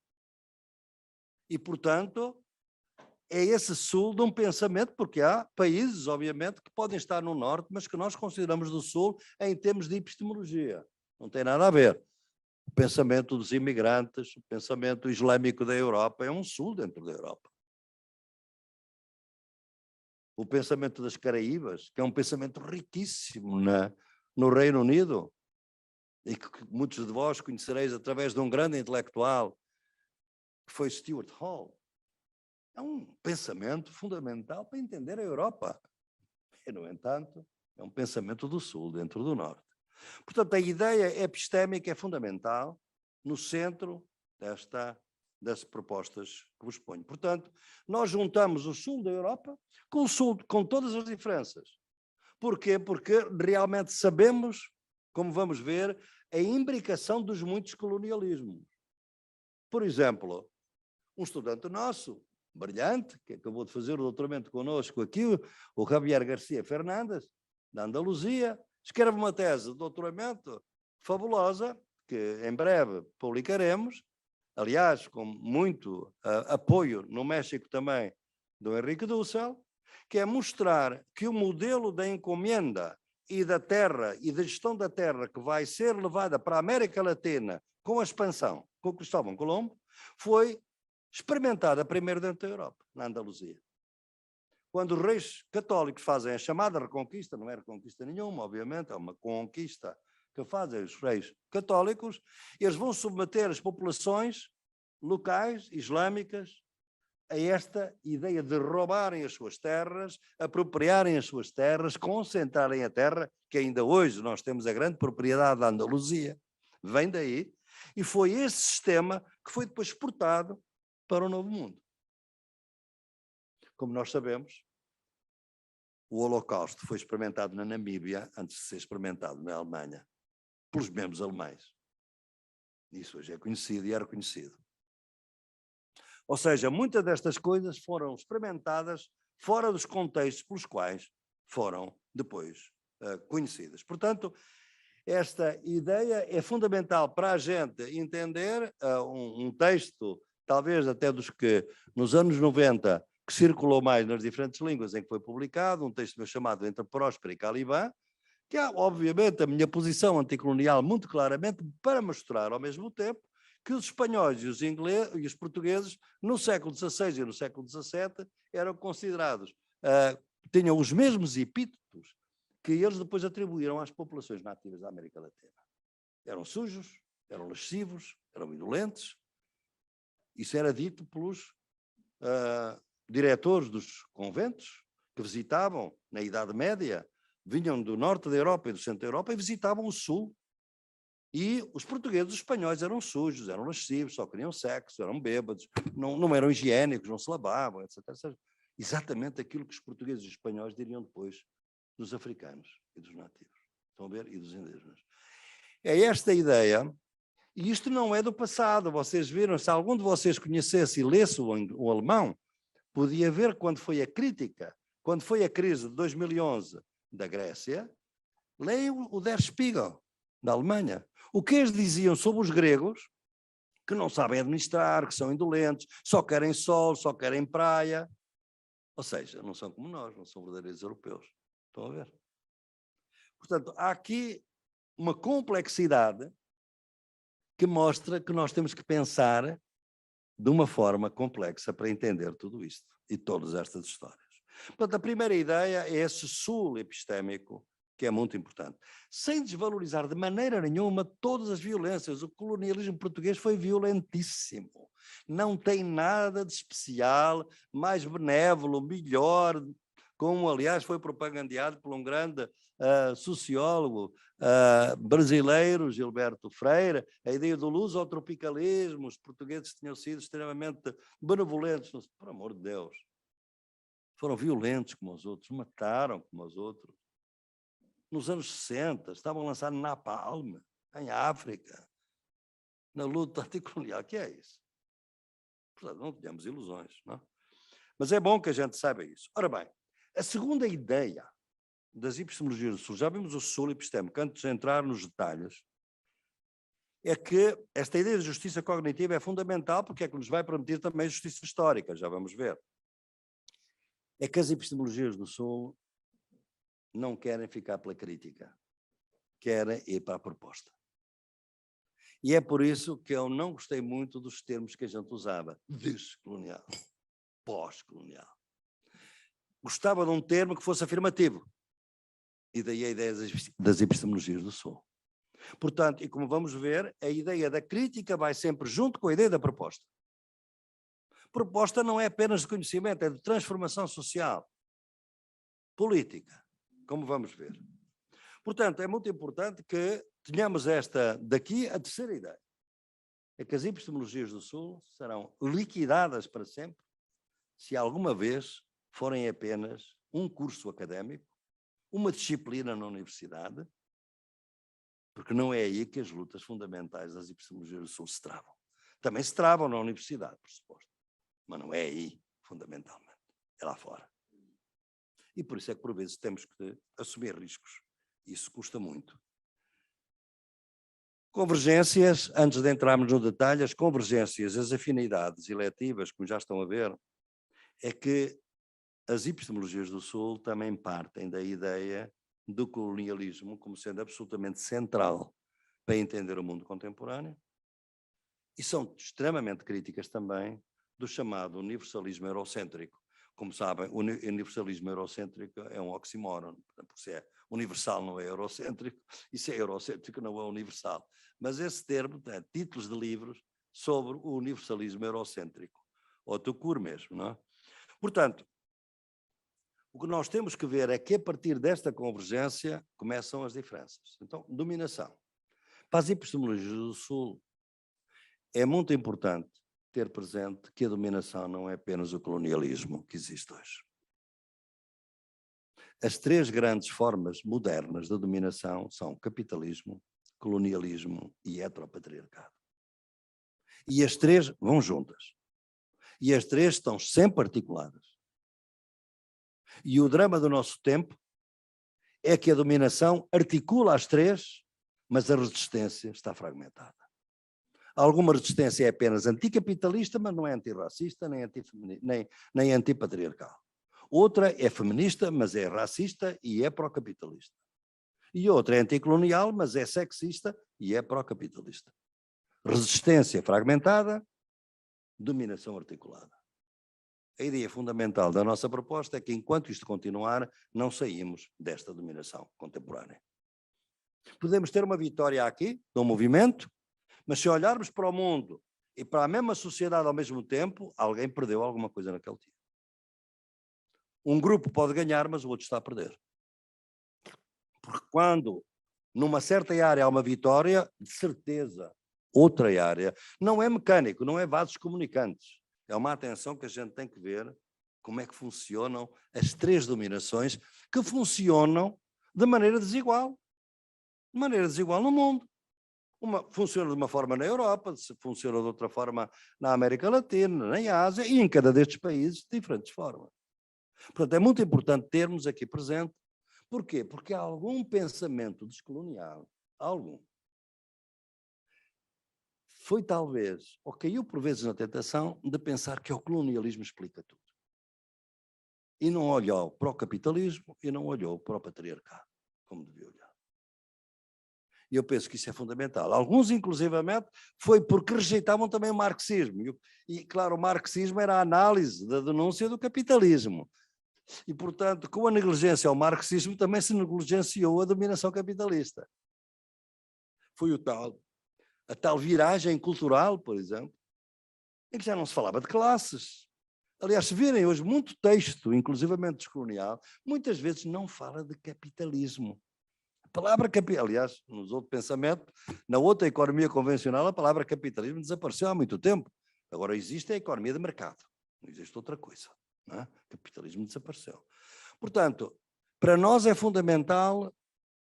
E, portanto, é esse Sul de um pensamento, porque há países, obviamente, que podem estar no Norte, mas que nós consideramos do Sul em termos de epistemologia. Não tem nada a ver. O pensamento dos imigrantes, o pensamento islâmico da Europa é um Sul dentro da Europa. O pensamento das Caraíbas, que é um pensamento riquíssimo no Reino Unido, e que muitos de vós conhecereis através de um grande intelectual, que foi Stuart Hall. É um pensamento fundamental para entender a Europa. E, no entanto, é um pensamento do Sul, dentro do Norte. Portanto, a ideia epistémica é fundamental no centro das propostas que vos ponho. Portanto, nós juntamos o Sul da Europa com o Sul, com todas as diferenças. Porquê? Porque realmente sabemos, como vamos ver, a imbricação dos muitos colonialismos. Por exemplo, um estudante nosso, brilhante, que acabou de fazer o doutoramento connosco aqui, o Javier Garcia Fernandes, da Andaluzia, escreve uma tese de doutoramento fabulosa, que em breve publicaremos, aliás, com muito apoio no México também do Henrique Dussel, que é mostrar que o modelo da encomenda e da terra e da gestão da terra que vai ser levada para a América Latina com a expansão, com Cristóvão Colombo, foi experimentada primeiro dentro da Europa, na Andaluzia. Quando os reis católicos fazem a chamada reconquista, não é reconquista nenhuma, obviamente, é uma conquista que fazem os reis católicos, eles vão submeter as populações locais, islâmicas, a esta ideia de roubarem as suas terras, apropriarem as suas terras, concentrarem a terra, que ainda hoje nós temos a grande propriedade da Andaluzia, vem daí, e foi esse sistema que foi depois exportado para o Novo Mundo. Como nós sabemos, o Holocausto foi experimentado na Namíbia antes de ser experimentado na Alemanha, pelos mesmos alemães. Isso hoje é conhecido e é reconhecido. Ou seja, muitas destas coisas foram experimentadas fora dos contextos pelos quais foram depois conhecidas. Portanto, esta ideia é fundamental para a gente entender um texto, talvez até dos que nos anos 90, que circulou mais nas diferentes línguas em que foi publicado, um texto meu chamado Entre Próspero e Caliban, que é, obviamente, a minha posição anticolonial muito claramente para mostrar, ao mesmo tempo, que os espanhóis e os ingleses e os portugueses, no século XVI e no século XVII, eram considerados, tinham os mesmos epítetos que eles depois atribuíram às populações nativas da América Latina. Eram sujos, eram lascivos, eram indolentes. Isso era dito pelos diretores dos conventos que visitavam na Idade Média, vinham do norte da Europa e do centro da Europa e visitavam o sul. E os portugueses e os espanhóis eram sujos, eram lascivos, só queriam sexo, eram bêbados, não eram higiênicos, não se lavavam, etc. Exatamente aquilo que os portugueses e os espanhóis diriam depois dos africanos e dos nativos. Estão a ver? E dos indígenas. É esta a ideia, e isto não é do passado. Vocês viram, se algum de vocês conhecesse e lesse o alemão, podia ver quando foi a crítica, quando foi a crise de 2011 da Grécia, leiam o Der Spiegel, da Alemanha. O que eles diziam sobre os gregos, que não sabem administrar, que são indolentes, só querem sol, só querem praia. Ou seja, não são como nós, não são verdadeiros europeus. Estão a ver? Portanto, há aqui uma complexidade que mostra que nós temos que pensar de uma forma complexa para entender tudo isto e todas estas histórias. Portanto, a primeira ideia é esse sul epistémico, que é muito importante. Sem desvalorizar de maneira nenhuma todas as violências. O colonialismo português foi violentíssimo. Não tem nada de especial, mais benévolo, melhor, como, aliás, foi propagandeado por um grande sociólogo brasileiro, Gilberto Freire, a ideia do lusotropicalismo. Os portugueses tinham sido extremamente benevolentes. Por amor de Deus. Foram violentos como os outros, mataram como os outros. Nos anos 60, estavam lançando napalm em África, na luta anticolonial. O que é isso? Portanto, não tenhamos ilusões, não? Mas é bom que a gente saiba isso. Ora bem, a segunda ideia das epistemologias do Sul, já vimos o Sul epistémico, antes de entrar nos detalhes, é que esta ideia de justiça cognitiva é fundamental porque é que nos vai permitir também justiça histórica, já vamos ver. É que as epistemologias do Sul não querem ficar pela crítica, querem ir para a proposta. E é por isso que eu não gostei muito dos termos que a gente usava, descolonial, pós-colonial. Gostava de um termo que fosse afirmativo, e daí a ideia das epistemologias do Sul. Portanto, e como vamos ver, a ideia da crítica vai sempre junto com a ideia da proposta. Proposta não é apenas de conhecimento, é de transformação social, política, como vamos ver. Portanto, é muito importante que tenhamos daqui a terceira ideia. É que as epistemologias do Sul serão liquidadas para sempre se alguma vez forem apenas um curso académico, uma disciplina na universidade, porque não é aí que as lutas fundamentais das epistemologias do Sul se travam. Também se travam na universidade, por suposto, mas não é aí, fundamentalmente, é lá fora. E por isso é que, por vezes, temos que assumir riscos. Isso custa muito. Convergências, antes de entrarmos no detalhe, as convergências, as afinidades eletivas, como já estão a ver, é que as epistemologias do Sul também partem da ideia do colonialismo como sendo absolutamente central para entender o mundo contemporâneo e são extremamente críticas também do chamado universalismo eurocêntrico. Como sabem, o universalismo eurocêntrico é um oxímoron, porque se é universal não é eurocêntrico, e se é eurocêntrico não é universal. Mas esse termo tem títulos de livros sobre o universalismo eurocêntrico, ou Tucur mesmo, não é? Portanto, o que nós temos que ver é que a partir desta convergência começam as diferenças. Então, dominação. Para as epistemologias do Sul, é muito importante ter presente que a dominação não é apenas o colonialismo que existe hoje. As três grandes formas modernas da dominação são capitalismo, colonialismo e heteropatriarcado. E as três vão juntas. E as três estão sempre articuladas. E o drama do nosso tempo é que a dominação articula as três, mas a resistência está fragmentada. Alguma resistência é apenas anticapitalista, mas não é antirracista, nem antipatriarcal. Outra é feminista, mas é racista e é pró-capitalista. E outra é anticolonial, mas é sexista e é pró-capitalista. Resistência fragmentada, dominação articulada. a ideia fundamental da nossa proposta é que, enquanto isto continuar, não saímos desta dominação contemporânea. Podemos ter uma vitória aqui, de um movimento, mas se olharmos para o mundo e para a mesma sociedade ao mesmo tempo, alguém perdeu alguma coisa naquele dia. Um grupo pode ganhar, mas o outro está a perder. Porque quando, numa certa área, há uma vitória, de certeza, outra área, não é mecânico, não é vasos comunicantes. É uma atenção que a gente tem que ver como é que funcionam as três dominações que funcionam de maneira desigual. De maneira desigual no mundo. Funciona de uma forma na Europa, funciona de outra forma na América Latina, na Ásia e em cada destes países de diferentes formas. Portanto, é muito importante termos aqui presente. Porquê? Porque há algum pensamento descolonial, foi talvez, ou caiu por vezes na tentação de pensar que o colonialismo explica tudo. E não olhou para o capitalismo e não olhou para o patriarcado, como devia olhar. E eu penso que isso é fundamental. Alguns, inclusivamente, foi porque rejeitavam também o marxismo. E, claro, o marxismo era a análise da denúncia do capitalismo. E, portanto, com a negligência ao marxismo, também se negligenciou a dominação capitalista. Foi a tal viragem cultural, por exemplo, em que já não se falava de classes. Aliás, se virem hoje muito texto, inclusivamente descolonial, muitas vezes não fala de capitalismo. A palavra capitalismo, aliás, nos outros pensamentos, na outra economia convencional, a palavra capitalismo desapareceu há muito tempo. Agora existe a economia de mercado, não existe outra coisa. Não é? O capitalismo desapareceu. Portanto, para nós é fundamental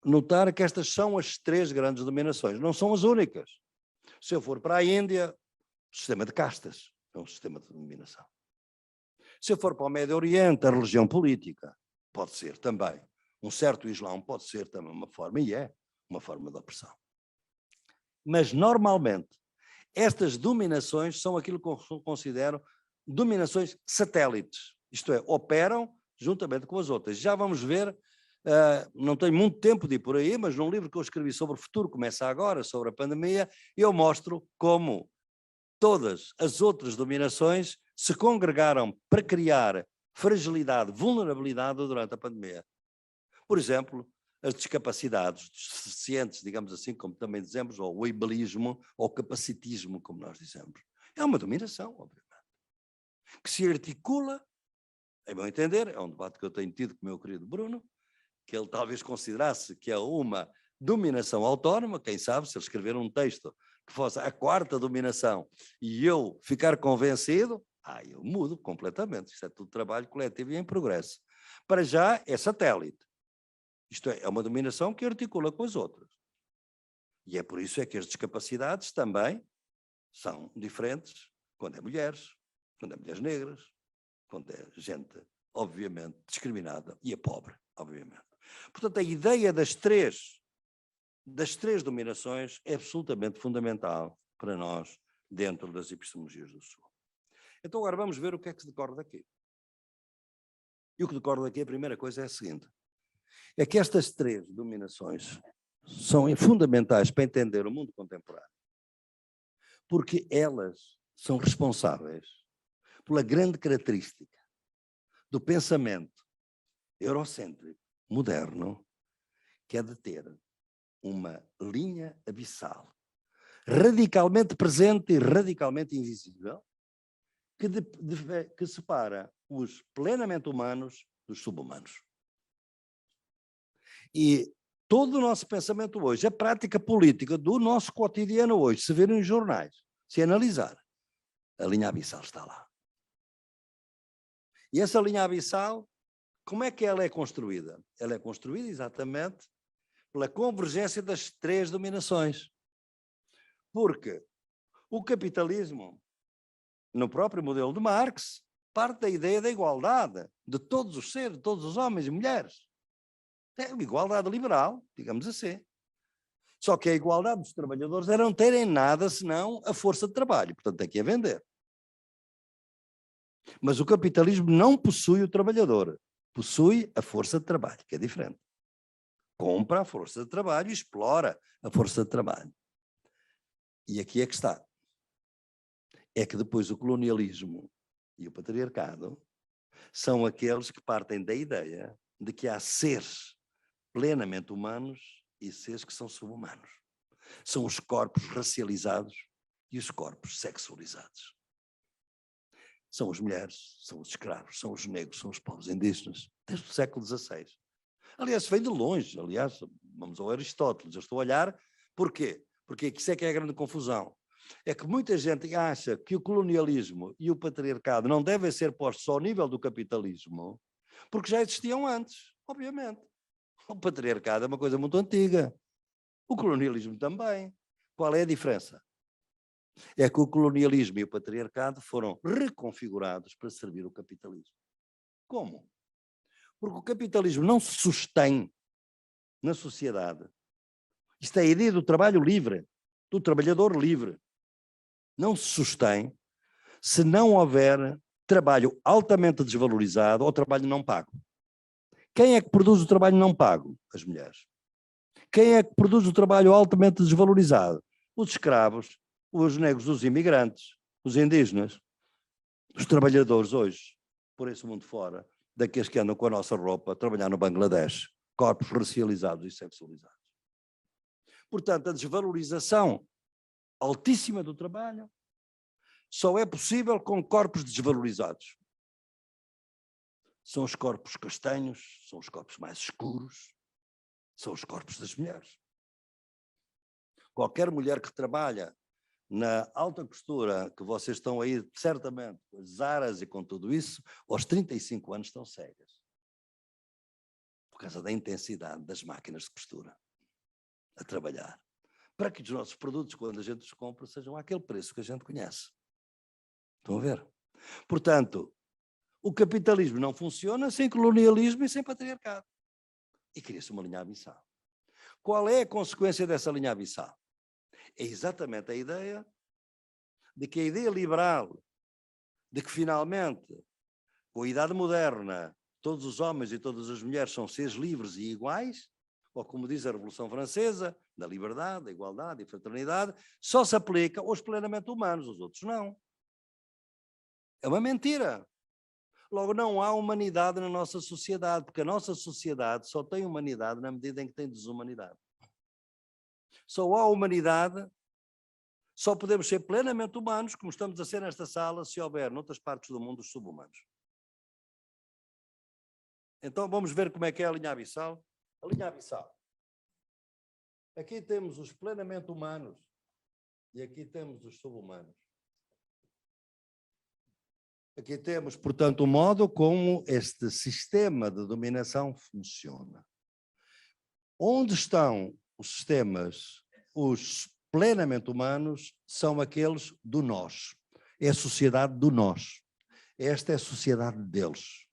notar que estas são as três grandes dominações, não são as únicas. Se eu for para a Índia, o sistema de castas é um sistema de dominação. Se eu for para o Médio Oriente, a religião política pode ser também. Um certo Islão pode ser também uma forma, e é uma forma de opressão. Mas, normalmente, estas dominações são aquilo que eu considero dominações satélites. Isto é, operam juntamente com as outras. Já vamos ver, não tenho muito tempo de ir por aí, mas num livro que eu escrevi sobre o futuro, começa agora, sobre a pandemia, eu mostro como todas as outras dominações se congregaram para criar fragilidade, vulnerabilidade durante a pandemia. Por exemplo, as discapacidades dos deficientes, digamos assim, como também dizemos, ou o ableismo, ou o capacitismo, como nós dizemos. É uma dominação, obviamente, que se articula, em meu entender, é um debate que eu tenho tido com o meu querido Bruno, que ele talvez considerasse que é uma dominação autónoma, quem sabe, se ele escrever um texto que fosse a quarta dominação e eu ficar convencido, eu mudo completamente. Isto é tudo trabalho coletivo e em progresso. Para já é satélite. Isto é uma dominação que articula com as outras. E é por isso é que as discapacidades também são diferentes quando é mulheres negras, quando é gente, obviamente, discriminada e é pobre, obviamente. Portanto, a ideia das três dominações é absolutamente fundamental para nós dentro das epistemologias do Sul. Então agora vamos ver o que é que se decorre daqui. E o que decorre daqui, a primeira coisa é a seguinte, é que estas três dominações são fundamentais para entender o mundo contemporâneo, porque elas são responsáveis pela grande característica do pensamento eurocêntrico moderno, que é de ter uma linha abissal radicalmente presente e radicalmente invisível, que separa os plenamente humanos dos subhumanos. E todo o nosso pensamento hoje, a prática política do nosso cotidiano hoje, se ver nos jornais, se analisar, a linha abissal está lá. E essa linha abissal, como é que ela é construída? Ela é construída exatamente pela convergência das três dominações. Porque o capitalismo, no próprio modelo de Marx, parte da ideia da igualdade de todos os seres, de todos os homens e mulheres. É uma igualdade liberal, digamos assim. Só que a igualdade dos trabalhadores era não terem nada senão a força de trabalho, portanto tem que a vender. Mas o capitalismo não possui o trabalhador, possui a força de trabalho, que é diferente. Compra a força de trabalho e explora a força de trabalho. E aqui é que está. É que depois o colonialismo e o patriarcado são aqueles que partem da ideia de que há seres plenamente humanos e seres que são subhumanos. São os corpos racializados e os corpos sexualizados. São as mulheres, são os escravos, são os negros, são os povos indígenas, desde o século XVI. Aliás, vem de longe, aliás, vamos ao Aristóteles, eu estou a olhar, porquê? Porque isso é que é a grande confusão. É que muita gente acha que o colonialismo e o patriarcado não devem ser postos ao nível do capitalismo, porque já existiam antes, obviamente. O patriarcado é uma coisa muito antiga. O colonialismo também. Qual é a diferença? É que o colonialismo e o patriarcado foram reconfigurados para servir o capitalismo. Como? Porque o capitalismo não se sustém na sociedade. Isto é a ideia do trabalho livre, do trabalhador livre. Não se sustém se não houver trabalho altamente desvalorizado ou trabalho não pago. Quem é que produz o trabalho não pago? As mulheres. Quem é que produz o trabalho altamente desvalorizado? Os escravos, os negros, os imigrantes, os indígenas, os trabalhadores hoje, por esse mundo fora, daqueles que andam com a nossa roupa a trabalhar no Bangladesh, corpos racializados e sexualizados. Portanto, a desvalorização altíssima do trabalho só é possível com corpos desvalorizados. São os corpos castanhos, são os corpos mais escuros, são os corpos das mulheres. Qualquer mulher que trabalha na alta costura, que vocês estão aí certamente com as Zaras e com tudo isso, aos 35 anos estão cegas. Por causa da intensidade das máquinas de costura a trabalhar. Para que os nossos produtos, quando a gente os compra, sejam àquele preço que a gente conhece. Estão a ver? Portanto, o capitalismo não funciona sem colonialismo e sem patriarcado. E cria-se uma linha abissal. Qual é a consequência dessa linha abissal? É exatamente a ideia de que a ideia liberal, de que finalmente, com a idade moderna, todos os homens e todas as mulheres são seres livres e iguais, ou como diz a Revolução Francesa, da liberdade, da igualdade e fraternidade, só se aplica aos plenamente humanos, os outros não. É uma mentira. Logo, não há humanidade na nossa sociedade, porque a nossa sociedade só tem humanidade na medida em que tem desumanidade. Só há humanidade, só podemos ser plenamente humanos, como estamos a ser nesta sala, se houver noutras partes do mundo os sub-humanos. Então vamos ver como é que é a linha abissal. A linha abissal. Aqui temos os plenamente humanos e aqui temos os sub-humanos. Aqui temos, portanto, o modo como este sistema de dominação funciona. Onde estão os sistemas, os plenamente humanos, são aqueles do nós. É a sociedade do nós. Esta é a sociedade deles.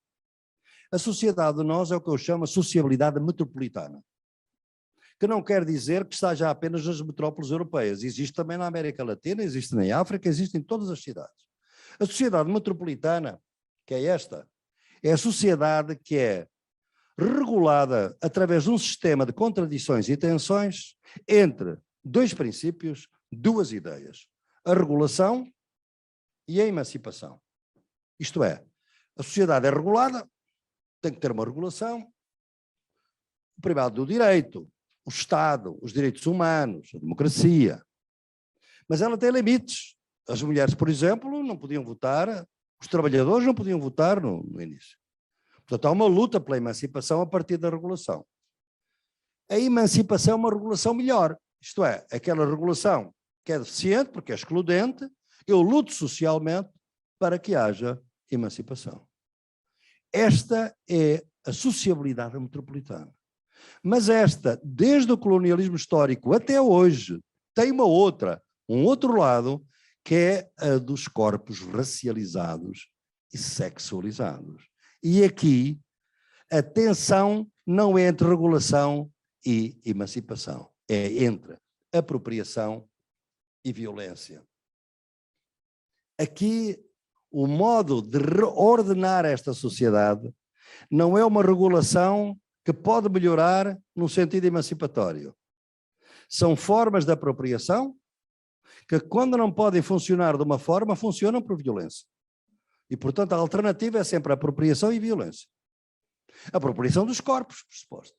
A sociedade do nós é o que eu chamo de sociabilidade metropolitana, que não quer dizer que esteja apenas nas metrópoles europeias. Existe também na América Latina, existe na África, existe em todas as cidades. A sociedade metropolitana, que é esta, é a sociedade que é regulada através de um sistema de contradições e tensões entre dois princípios, duas ideias, a regulação e a emancipação. Isto é, a sociedade é regulada, tem que ter uma regulação, o privado do direito, o Estado, os direitos humanos, a democracia, mas ela tem limites. As mulheres, por exemplo, não podiam votar, os trabalhadores não podiam votar no início. Portanto, há uma luta pela emancipação a partir da regulação. A emancipação é uma regulação melhor, isto é, aquela regulação que é deficiente, porque é excludente, eu luto socialmente para que haja emancipação. Esta é a sociabilidade metropolitana. Mas esta, desde o colonialismo histórico até hoje, tem um outro lado, que é a dos corpos racializados e sexualizados. E aqui a tensão não é entre regulação e emancipação, é entre apropriação e violência. Aqui o modo de reordenar esta sociedade não é uma regulação que pode melhorar no sentido emancipatório. São formas de apropriação que, quando não podem funcionar de uma forma, funcionam por violência. E, portanto, a alternativa é sempre a apropriação e violência. A apropriação dos corpos, por suposto.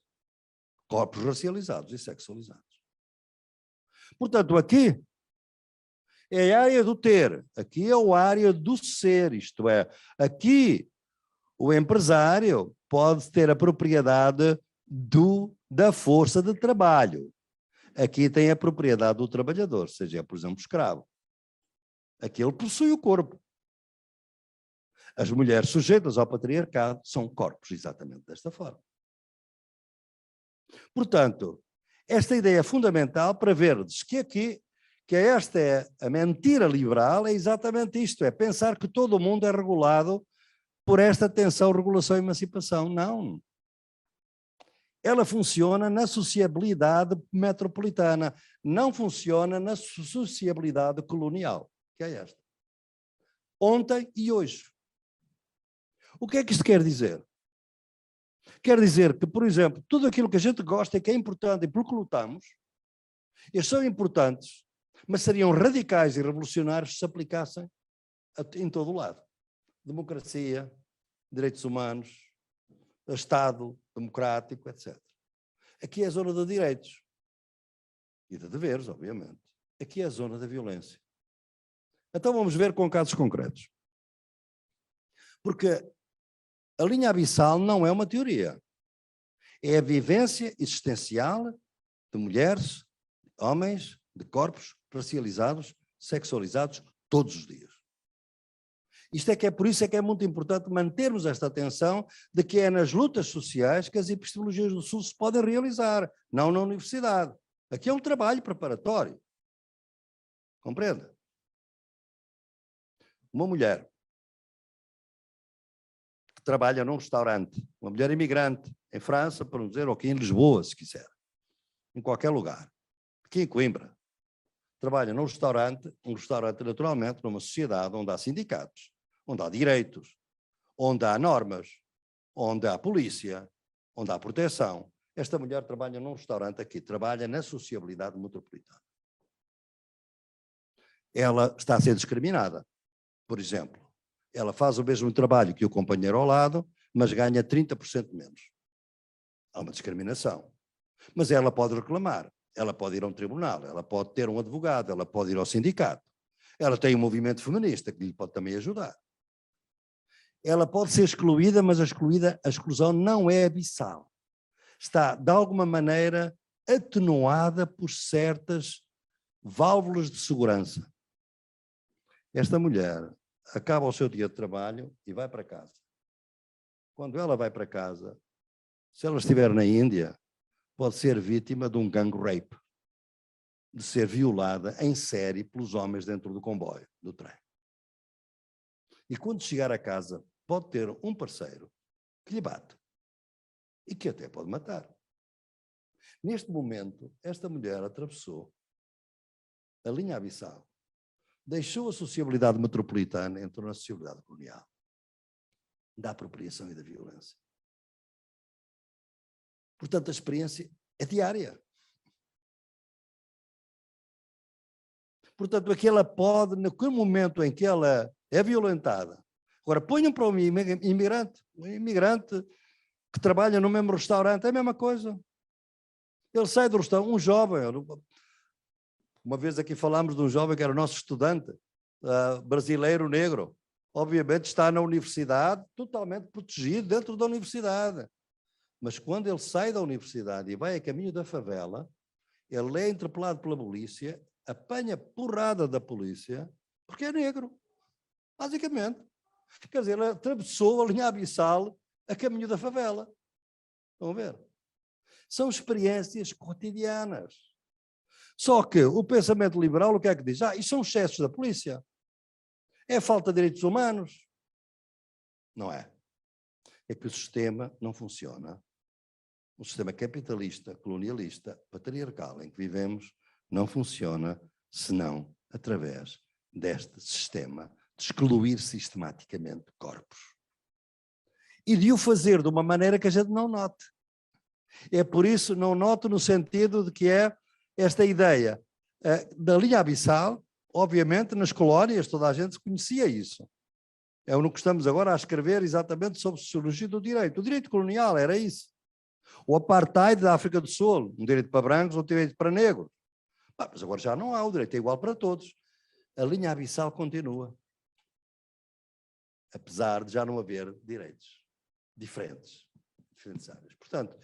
Corpos racializados e sexualizados. Portanto, aqui é a área do ter, aqui é a área do ser, isto é, aqui o empresário pode ter a propriedade da força de trabalho. Aqui tem a propriedade do trabalhador, seja, por exemplo, escravo. Aqui ele possui o corpo. As mulheres sujeitas ao patriarcado são corpos, exatamente desta forma. Portanto, esta ideia é fundamental para verdes que esta é a mentira liberal, é exatamente isto, é pensar que todo o mundo é regulado por esta tensão, regulação e emancipação. Não. Ela funciona na sociabilidade metropolitana, não funciona na sociabilidade colonial, que é esta. Ontem e hoje. O que é que isto quer dizer? Quer dizer que, por exemplo, tudo aquilo que a gente gosta e que é importante e pelo que lutamos, eles são importantes, mas seriam radicais e revolucionários se se aplicassem em todo o lado. Democracia, direitos humanos, Estado democrático, etc. Aqui é a zona de direitos e de deveres, obviamente. Aqui é a zona da violência. Então vamos ver com casos concretos. Porque a linha abissal não é uma teoria. É a vivência existencial de mulheres, de homens, de corpos racializados, sexualizados, todos os dias. Isto é que é por isso é que é muito importante mantermos esta atenção de que é nas lutas sociais que as epistemologias do Sul se podem realizar, não na universidade. Aqui é um trabalho preparatório. Compreende? Uma mulher que trabalha num restaurante, uma mulher imigrante, em França, para não dizer, ou aqui em Lisboa, se quiser, em qualquer lugar, aqui em Coimbra, trabalha num restaurante, um restaurante naturalmente numa sociedade onde há sindicatos, onde há direitos, onde há normas, onde há polícia, onde há proteção. Esta mulher trabalha num restaurante aqui, trabalha na sociabilidade metropolitana. Ela está a ser discriminada, por exemplo. Ela faz o mesmo trabalho que o companheiro ao lado, mas ganha 30% menos. Há uma discriminação. Mas ela pode reclamar, ela pode ir a um tribunal, ela pode ter um advogado, ela pode ir ao sindicato. Ela tem um movimento feminista que lhe pode também ajudar. Ela pode ser excluída, mas a exclusão não é abissal. Está, de alguma maneira, atenuada por certas válvulas de segurança. Esta mulher acaba o seu dia de trabalho e vai para casa. Quando ela vai para casa, se ela estiver na Índia, pode ser vítima de um gang rape, de ser violada em série pelos homens dentro do comboio, do trem. E quando chegar a casa, pode ter um parceiro que lhe bate e que até pode matar. Neste momento, esta mulher atravessou a linha abissal, deixou a sociabilidade metropolitana, entrou na sociabilidade colonial, da apropriação e da violência. Portanto, a experiência é diária. Portanto, aqui ela pode, naquele momento em que ela é violentada. Agora, ponham para um imigrante que trabalha no mesmo restaurante, é a mesma coisa. Ele sai do restaurante, um jovem, uma vez aqui falámos de um jovem que era o nosso estudante, brasileiro negro, obviamente está na universidade, totalmente protegido dentro da universidade. Mas quando ele sai da universidade e vai a caminho da favela, ele é interpelado pela polícia, apanha porrada da polícia, porque é negro, basicamente. Quer dizer, ele atravessou a linha abissal a caminho da favela. Estão a ver? São experiências cotidianas. Só que o pensamento liberal, o que é que diz? Isso são excessos da polícia. É falta de direitos humanos. Não é. É que o sistema não funciona. O sistema capitalista, colonialista, patriarcal em que vivemos não funciona senão através deste sistema de excluir sistematicamente corpos. E de o fazer de uma maneira que a gente não note. É por isso, não noto no sentido de que é esta ideia da linha abissal, obviamente nas colónias toda a gente conhecia isso. É o que estamos agora a escrever exatamente sobre sociologia do direito. O direito colonial era isso. O apartheid da África do Sul, um direito para brancos, outro direito para negros. Mas agora já não há, o direito é igual para todos. A linha abissal continua. Apesar de já não haver direitos diferentes áreas. Portanto,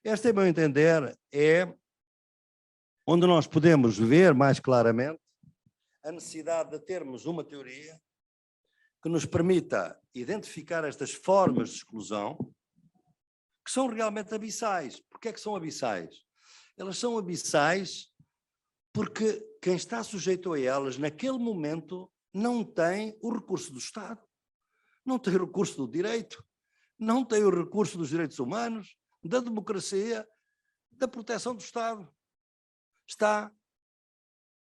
este, a meu entender, é onde nós podemos ver mais claramente a necessidade de termos uma teoria que nos permita identificar estas formas de exclusão que são realmente abissais. Porquê é que são abissais? Elas são abissais porque quem está sujeito a elas, naquele momento, não tem o recurso do Estado, não tem o recurso do direito, não tem o recurso dos direitos humanos, da democracia, da proteção do Estado. Está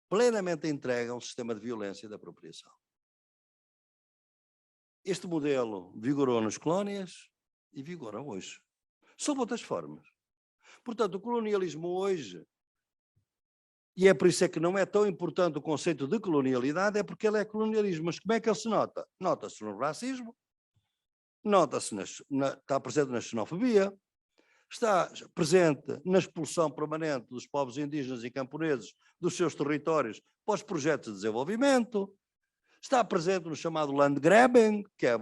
plenamente entregue a um sistema de violência e de apropriação. Este modelo vigorou nas colónias e vigora hoje, sob outras formas. Portanto, o colonialismo hoje, e é por isso é que não é tão importante o conceito de colonialidade, é porque ele é colonialismo. Mas como é que ele se nota? Nota-se no racismo, nota-se está presente na xenofobia, está presente na expulsão permanente dos povos indígenas e camponeses dos seus territórios para os projetos de desenvolvimento, está presente no chamado land grabbing, que é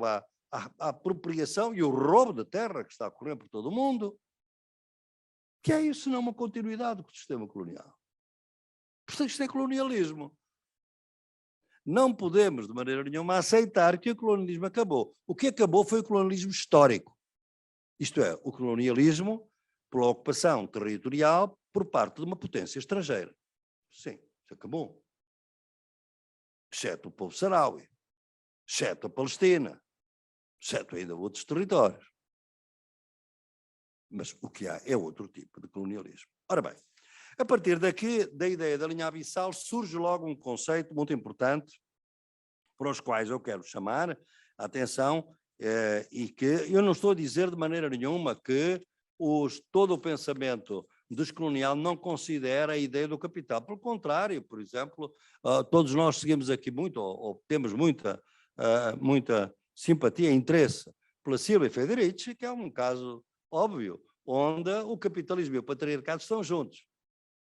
a apropriação e o roubo da terra que está a ocorrer por todo o mundo. Que é isso, não uma continuidade do sistema colonial. Portanto, isto é colonialismo. Não podemos, de maneira nenhuma, aceitar que o colonialismo acabou. O que acabou foi o colonialismo histórico. Isto é, o colonialismo pela ocupação territorial por parte de uma potência estrangeira. Sim, isso acabou. Exceto o povo saharaui, exceto a Palestina, exceto ainda outros territórios. Mas o que há é outro tipo de colonialismo. Ora bem, a partir daqui, da ideia da linha abissal, surge logo um conceito muito importante para os quais eu quero chamar a atenção e que eu não estou a dizer de maneira nenhuma que todo o pensamento descolonial não considera a ideia do capital. Pelo contrário, por exemplo, todos nós seguimos aqui muito, ou temos muita simpatia e interesse pela Silvia Federici, que é um caso óbvio, onde o capitalismo e o patriarcado estão juntos.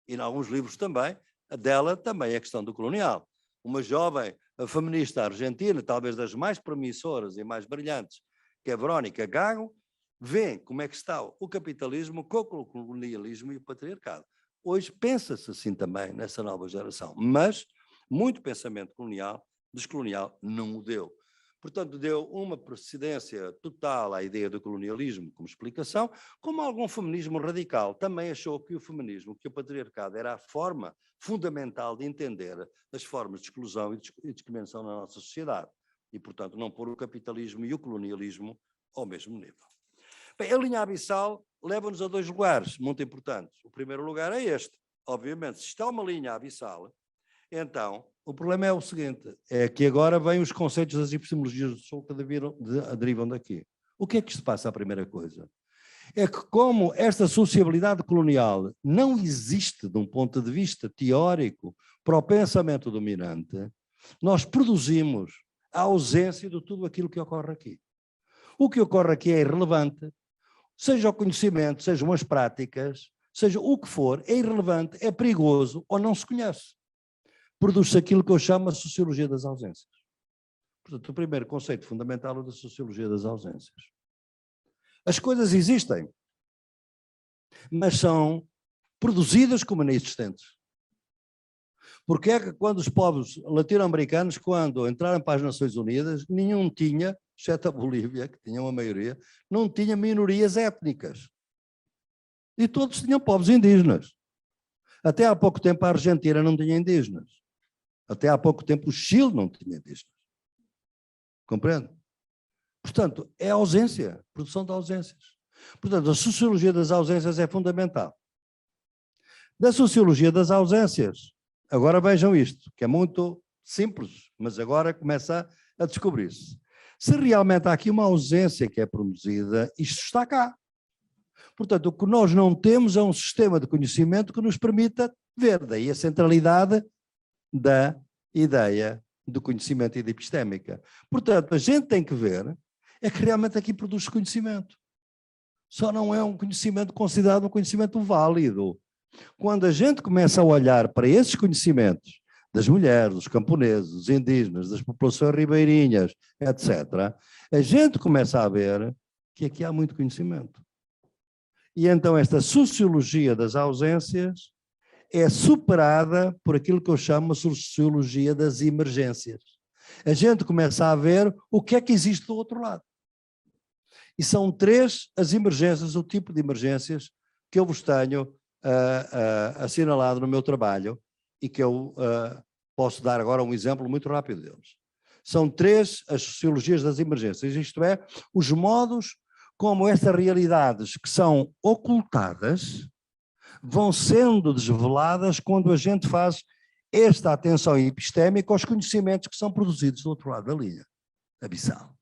E em alguns livros também, dela também é a questão do colonial. Uma jovem feminista argentina, talvez das mais promissoras e mais brilhantes, que é Verónica Gago, vê como é que está o capitalismo com o colonialismo e o patriarcado. Hoje pensa-se assim também nessa nova geração, mas muito pensamento colonial, descolonial, não o deu. Portanto, deu uma precedência total à ideia do colonialismo como explicação, como algum feminismo radical também achou que o feminismo, que o patriarcado era a forma fundamental de entender as formas de exclusão e discriminação na nossa sociedade. E, portanto, não pôr o capitalismo e o colonialismo ao mesmo nível. Bem, a linha abissal leva-nos a dois lugares muito importantes. O primeiro lugar é este. Obviamente, se está uma linha abissal, então, o problema é o seguinte, é que agora vêm os conceitos das epistemologias do Sul que derivam daqui. O que é que se passa a primeira coisa? É que como esta sociabilidade colonial não existe de um ponto de vista teórico para o pensamento dominante, nós produzimos a ausência de tudo aquilo que ocorre aqui. O que ocorre aqui é irrelevante, seja o conhecimento, sejam as práticas, seja o que for, é irrelevante, é perigoso ou não se conhece. Produz-se aquilo que eu chamo a sociologia das ausências. Portanto, o primeiro conceito fundamental é da sociologia das ausências. As coisas existem, mas são produzidas como inexistentes. Porque é que quando os povos latino-americanos, quando entraram para as Nações Unidas, nenhum tinha, exceto a Bolívia, que tinha uma maioria, não tinha minorias étnicas. E todos tinham povos indígenas. Até há pouco tempo a Argentina não tinha indígenas. Até há pouco tempo o Chile não tinha indígenas. Compreende? Portanto, é a ausência, produção de ausências. Portanto, a sociologia das ausências é fundamental. Da sociologia das ausências, agora vejam isto, que é muito simples, mas agora começa a descobrir-se. Se realmente há aqui uma ausência que é produzida, isto está cá. Portanto, o que nós não temos é um sistema de conhecimento que nos permita ver, daí a centralidade da ideia do conhecimento e da epistémica. Portanto, a gente tem que ver é que realmente aqui produz conhecimento. Só não é um conhecimento considerado um conhecimento válido. Quando a gente começa a olhar para esses conhecimentos das mulheres, dos camponeses, dos indígenas, das populações ribeirinhas, etc., a gente começa a ver que aqui há muito conhecimento. E então esta sociologia das ausências é superada por aquilo que eu chamo de sociologia das emergências. A gente começa a ver o que é que existe do outro lado. E são 3 as emergências, o tipo de emergências que eu vos tenho assinalado no meu trabalho e que eu posso dar agora um exemplo muito rápido deles. São 3 as sociologias das emergências, isto é, os modos como estas realidades que são ocultadas vão sendo desveladas quando a gente faz esta atenção epistémica aos conhecimentos que são produzidos do outro lado da linha abissal.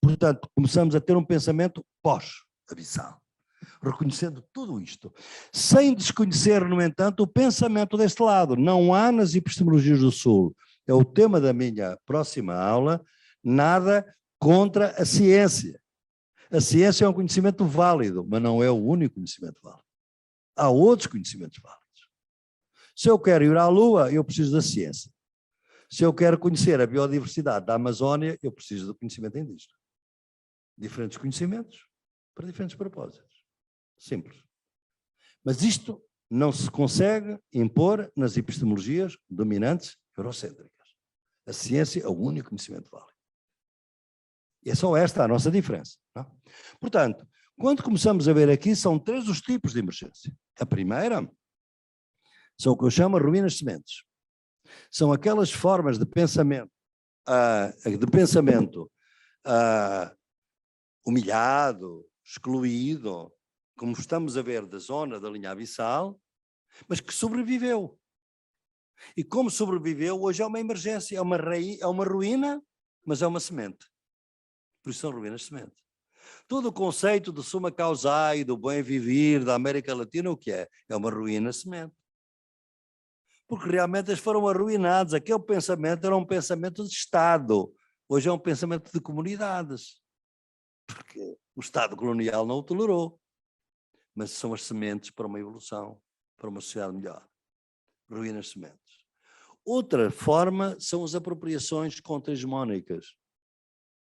Portanto, começamos a ter um pensamento pós-abissal, reconhecendo tudo isto, sem desconhecer, no entanto, o pensamento deste lado. Não há nas epistemologias do Sul, é o tema da minha próxima aula, nada contra a ciência. A ciência é um conhecimento válido, mas não é o único conhecimento válido. Há outros conhecimentos válidos. Se eu quero ir à Lua, eu preciso da ciência. Se eu quero conhecer a biodiversidade da Amazónia, eu preciso do conhecimento indígena. Diferentes conhecimentos para diferentes propósitos. Simples. Mas isto não se consegue impor nas epistemologias dominantes eurocêntricas. A ciência é o único conhecimento válido. E é só esta a nossa diferença. Não? Portanto, quando começamos a ver aqui, são 3 os tipos de emergência. A primeira são o que eu chamo de ruínas sementes. São aquelas formas de pensamento humilhado, excluído, como estamos a ver da zona da linha abissal, mas que sobreviveu. E como sobreviveu, hoje é uma emergência, é uma ruína, mas é uma semente. Por isso são ruínas sementes. Todo o conceito de summa causae, do bem viver, da América Latina, o que é? É uma ruína semente. Porque realmente eles foram arruinados. Aquele pensamento era um pensamento de Estado. Hoje é um pensamento de comunidades. Porque o Estado colonial não o tolerou. Mas são as sementes para uma evolução, para uma sociedade melhor. Ruínas sementes. Outra forma são as apropriações contra-hegemónicas.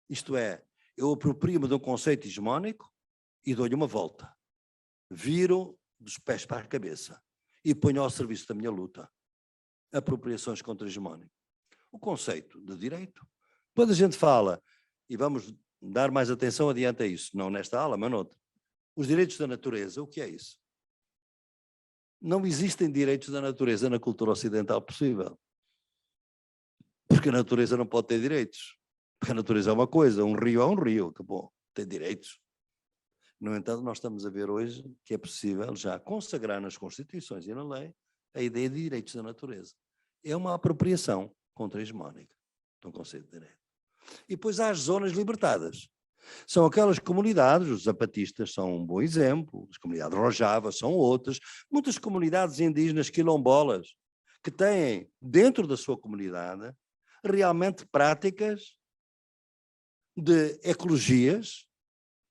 Isto é, eu aproprio-me de um conceito hegemónico e dou-lhe uma volta. Viro dos pés para a cabeça e ponho ao serviço da minha luta. Apropriações contra-hegemónicas. O conceito de direito. Quando a gente fala, e vamos dar mais atenção adiante a isso, não nesta aula, mas noutra, os direitos da natureza, o que é isso? Não existem direitos da natureza na cultura ocidental possível. Porque a natureza não pode ter direitos. Porque a natureza é uma coisa, um rio, acabou, tem direitos. No entanto, nós estamos a ver hoje que é possível já consagrar nas constituições e na lei a ideia de direitos da natureza. É uma apropriação contra-hegemónica de um conceito de direito. E depois há as zonas libertadas. São aquelas comunidades, os zapatistas são um bom exemplo, as comunidades Rojava são outras, muitas comunidades indígenas quilombolas que têm dentro da sua comunidade realmente práticas de ecologias,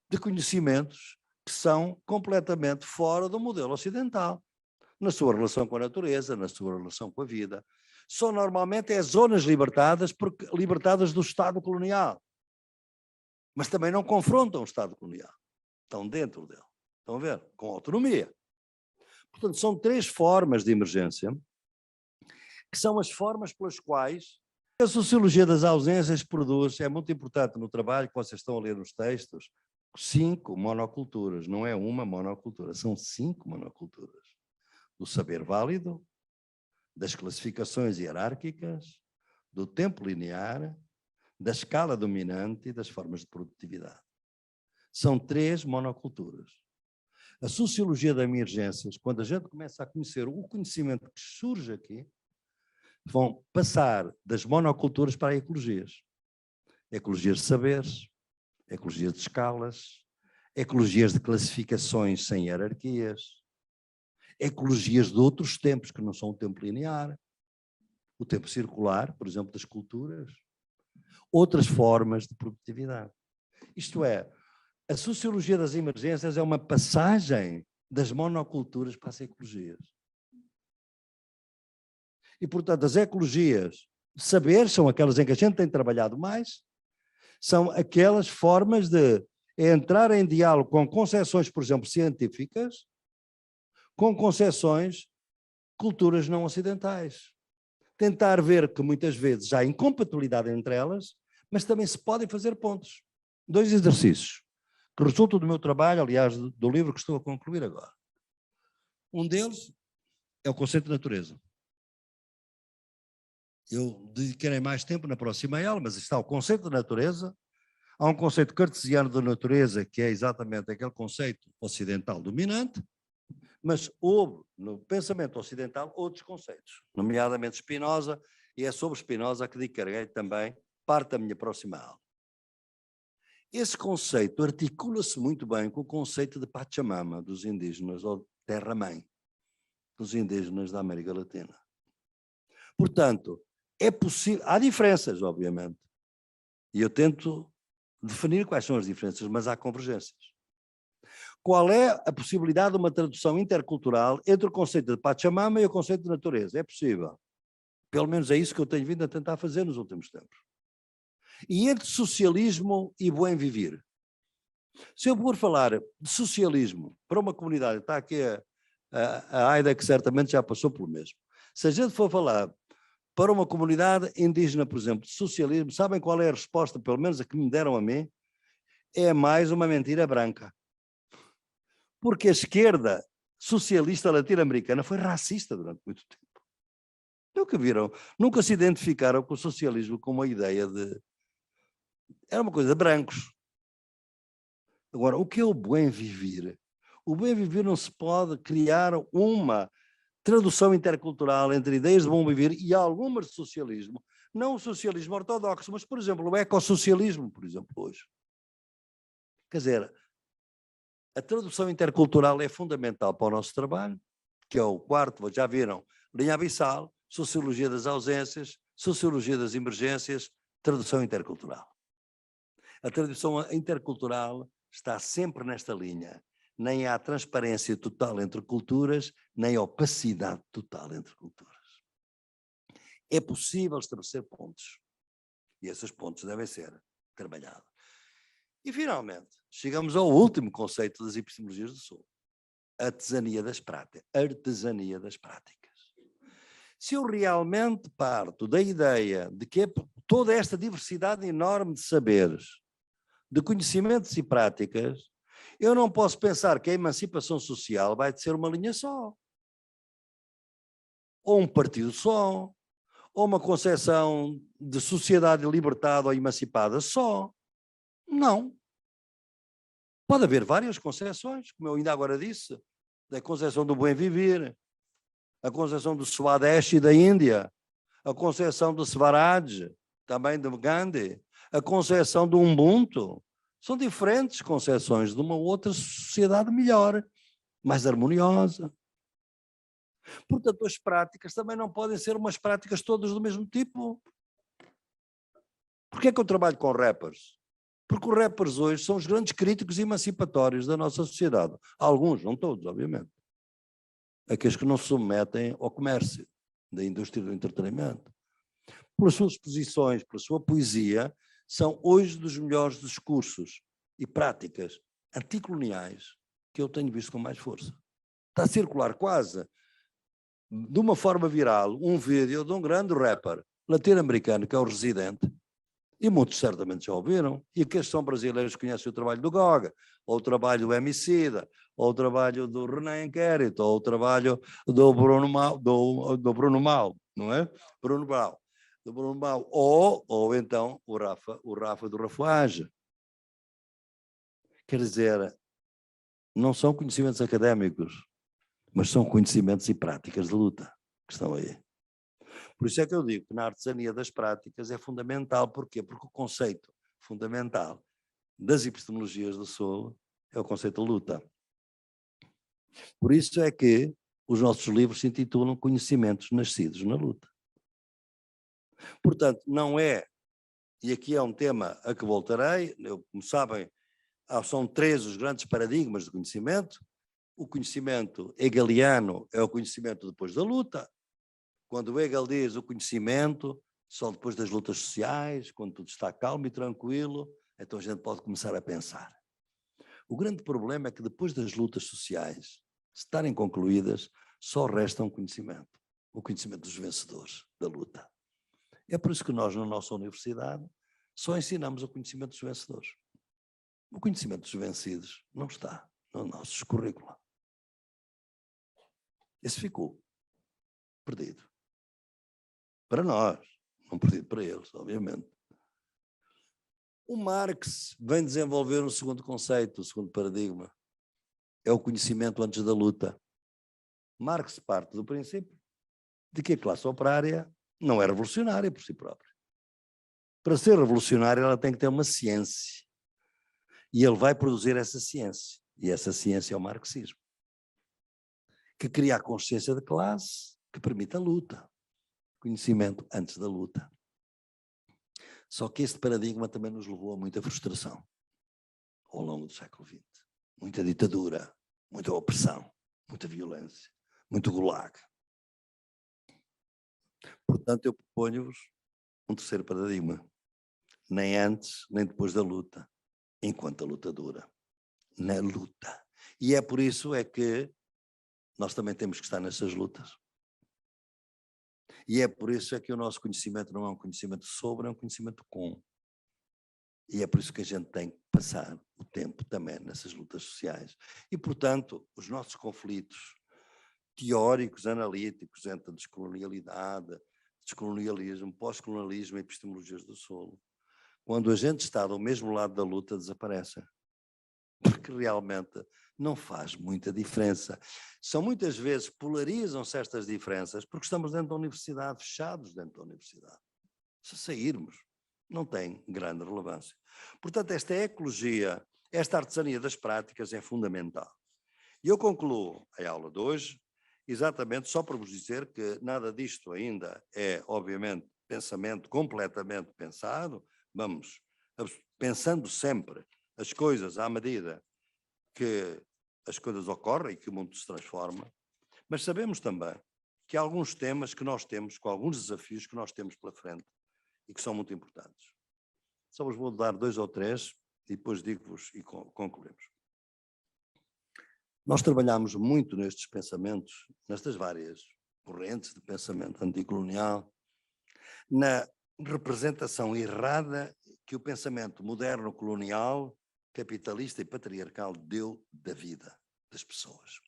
de conhecimentos que são completamente fora do modelo ocidental, na sua relação com a natureza, na sua relação com a vida. São normalmente as zonas libertadas do Estado colonial, mas também não confrontam o Estado colonial, estão dentro dele, estão a ver, com autonomia. Portanto, são 3 formas de emergência, que são as formas pelas quais a sociologia das ausências produz, é muito importante no trabalho que vocês estão a ler nos textos, 5 monoculturas, não é uma monocultura, são 5 monoculturas. Do saber válido, das classificações hierárquicas, do tempo linear, da escala dominante e das formas de produtividade. São 3 monoculturas. A sociologia das emergências, quando a gente começa a conhecer o conhecimento que surge aqui, vão passar das monoculturas para ecologias. Ecologias de saberes, ecologias de escalas, ecologias de classificações sem hierarquias, ecologias de outros tempos que não são o tempo linear. o tempo circular, por exemplo, das culturas, outras formas de produtividade. Isto é, a sociologia das emergências é uma passagem das monoculturas para as ecologias. E, portanto, as ecologias de saber são aquelas em que a gente tem trabalhado mais, são aquelas formas de entrar em diálogo com concepções, por exemplo, científicas, com concepções culturas não ocidentais. Tentar ver que muitas vezes há incompatibilidade entre elas, mas também se podem fazer pontos. 2 exercícios que resultam do meu trabalho, aliás, do livro que estou a concluir agora. Um deles é o conceito de natureza. Eu dedicarei mais tempo na próxima aula, mas está o conceito de natureza. Há um conceito cartesiano da natureza, que é exatamente aquele conceito ocidental dominante, mas houve no pensamento ocidental outros conceitos, nomeadamente Spinoza, e é sobre Spinoza que dedicarei também parte da minha próxima aula. Esse conceito articula-se muito bem com o conceito de Pachamama dos indígenas, ou terra-mãe dos indígenas da América Latina. Portanto, é possível, há diferenças, obviamente, e eu tento definir quais são as diferenças, mas há convergências. Qual é a possibilidade de uma tradução intercultural entre o conceito de Pachamama e o conceito de natureza? É possível. Pelo menos é isso que eu tenho vindo a tentar fazer nos últimos tempos. E entre socialismo e bem viver. Se eu for falar de socialismo para uma comunidade, está aqui a Aida, que certamente já passou pelo mesmo. Se a gente for falar para uma comunidade indígena, por exemplo, de socialismo, sabem qual é a resposta, pelo menos a que me deram a mim? É mais uma mentira branca. Porque a esquerda socialista latino-americana foi racista durante muito tempo. Nunca viram, nunca se identificaram com o socialismo como uma ideia de... Era uma coisa de brancos. Agora, o que é o bem viver? O bem viver não se pode criar uma tradução intercultural entre ideias de bom viver e algumas de socialismo. Não o socialismo ortodoxo, mas, por exemplo, o ecossocialismo, por exemplo, hoje. Quer dizer, a tradução intercultural é fundamental para o nosso trabalho, que é o quarto, já viram, linha abissal, sociologia das ausências, sociologia das emergências, tradução intercultural. A tradução intercultural está sempre nesta linha. Nem há transparência total entre culturas, nem opacidade total entre culturas. É possível estabelecer pontos. E esses pontos devem ser trabalhados. E, finalmente, chegamos ao último conceito das epistemologias do Sul. Artesania das práticas. Artesania das práticas. Se eu realmente parto da ideia de que toda esta diversidade enorme de saberes, de conhecimentos e práticas, eu não posso pensar que a emancipação social vai ser uma linha só. Ou um partido só. Ou uma concepção de sociedade libertada ou emancipada só. Não. Pode haver várias concepções, como eu ainda agora disse, da concepção do bem viver, a concepção do Swadeshi da Índia, a concepção do Swaraj, também de Gandhi, a concepção do Ubuntu. São diferentes concepções de uma outra sociedade melhor, mais harmoniosa. Portanto, as práticas também não podem ser umas práticas todas do mesmo tipo. Porquê é que eu trabalho com rappers? Porque os rappers hoje são os grandes críticos emancipatórios da nossa sociedade. Alguns, não todos, obviamente. Aqueles que não se submetem ao comércio da indústria do entretenimento. Pelas suas posições, pela sua poesia, são hoje dos melhores discursos e práticas anticoloniais que eu tenho visto com mais força. Está a circular quase, de uma forma viral, um vídeo de um grande rapper latino-americano, que é o Residente, e muitos certamente já ouviram, e aqueles que são brasileiros conhecem o trabalho do Goga, ou o trabalho do Emicida, ou o trabalho do René Inquérito, ou o trabalho do Bruno Mal, do Bruno Mal, não é? Bruno Mal. Do Bruno Mal. Ou então o Rafa do Rafuage. Quer dizer, não são conhecimentos académicos, mas são conhecimentos e práticas de luta que estão aí. Por isso é que eu digo que na artesania das práticas é fundamental. Porquê? Porque o conceito fundamental das epistemologias do Sul é o conceito de luta. Por isso é que os nossos livros se intitulam Conhecimentos Nascidos na Luta. Portanto, não é, e aqui é um tema a que voltarei, como sabem, são 3 os grandes paradigmas de conhecimento. O conhecimento hegeliano é o conhecimento depois da luta. Quando Hegel diz o conhecimento só depois das lutas sociais, quando tudo está calmo e tranquilo, então a gente pode começar a pensar. O grande problema é que depois das lutas sociais estarem concluídas, só resta um conhecimento, o conhecimento dos vencedores da luta. É por isso que nós, na nossa universidade, só ensinamos o conhecimento dos vencedores. O conhecimento dos vencidos não está no nosso currículo. Esse ficou perdido. Para nós, não perdido para eles, obviamente. O Marx vem desenvolver um segundo conceito, o segundo paradigma. É o conhecimento antes da luta. Marx parte do princípio de que a classe operária não é revolucionária por si própria. Para ser revolucionária, ela tem que ter uma ciência. E ele vai produzir essa ciência. E essa ciência é o marxismo, que cria a consciência de classe, que permite a luta. Conhecimento antes da luta. Só que este paradigma também nos levou a muita frustração ao longo do século XX. Muita ditadura, muita opressão, muita violência, muito gulag. Portanto, eu proponho-vos um terceiro paradigma. Nem antes, nem depois da luta, enquanto a luta dura. Na luta. E é por isso é que nós também temos que estar nessas lutas. E é por isso é que o nosso conhecimento não é um conhecimento sobre, é um conhecimento com. E é por isso que a gente tem que passar o tempo também nessas lutas sociais. E, portanto, os nossos conflitos teóricos, analíticos entre descolonialidade, descolonialismo, pós-colonialismo e epistemologias do solo, quando a gente está do mesmo lado da luta, desaparecem. Porque realmente não faz muita diferença. São muitas vezes, polarizam-se estas diferenças porque estamos dentro da universidade, fechados dentro da universidade. Se sairmos, não tem grande relevância. Portanto, esta ecologia, esta artesania das práticas é fundamental. E eu concluo a aula de hoje, exatamente só para vos dizer que nada disto ainda é, obviamente, pensamento completamente pensado. Vamos pensando sempre as coisas à medida que as coisas ocorrem e que o mundo se transforma, mas sabemos também que há alguns temas que nós temos, com alguns desafios que nós temos pela frente e que são muito importantes. Só vos vou dar 2 ou 3 e depois digo-vos e concluímos. Nós trabalhamos muito nestes pensamentos, nestas várias correntes de pensamento anticolonial, na representação errada que o pensamento moderno colonial, capitalista e patriarcal deu da vida das pessoas.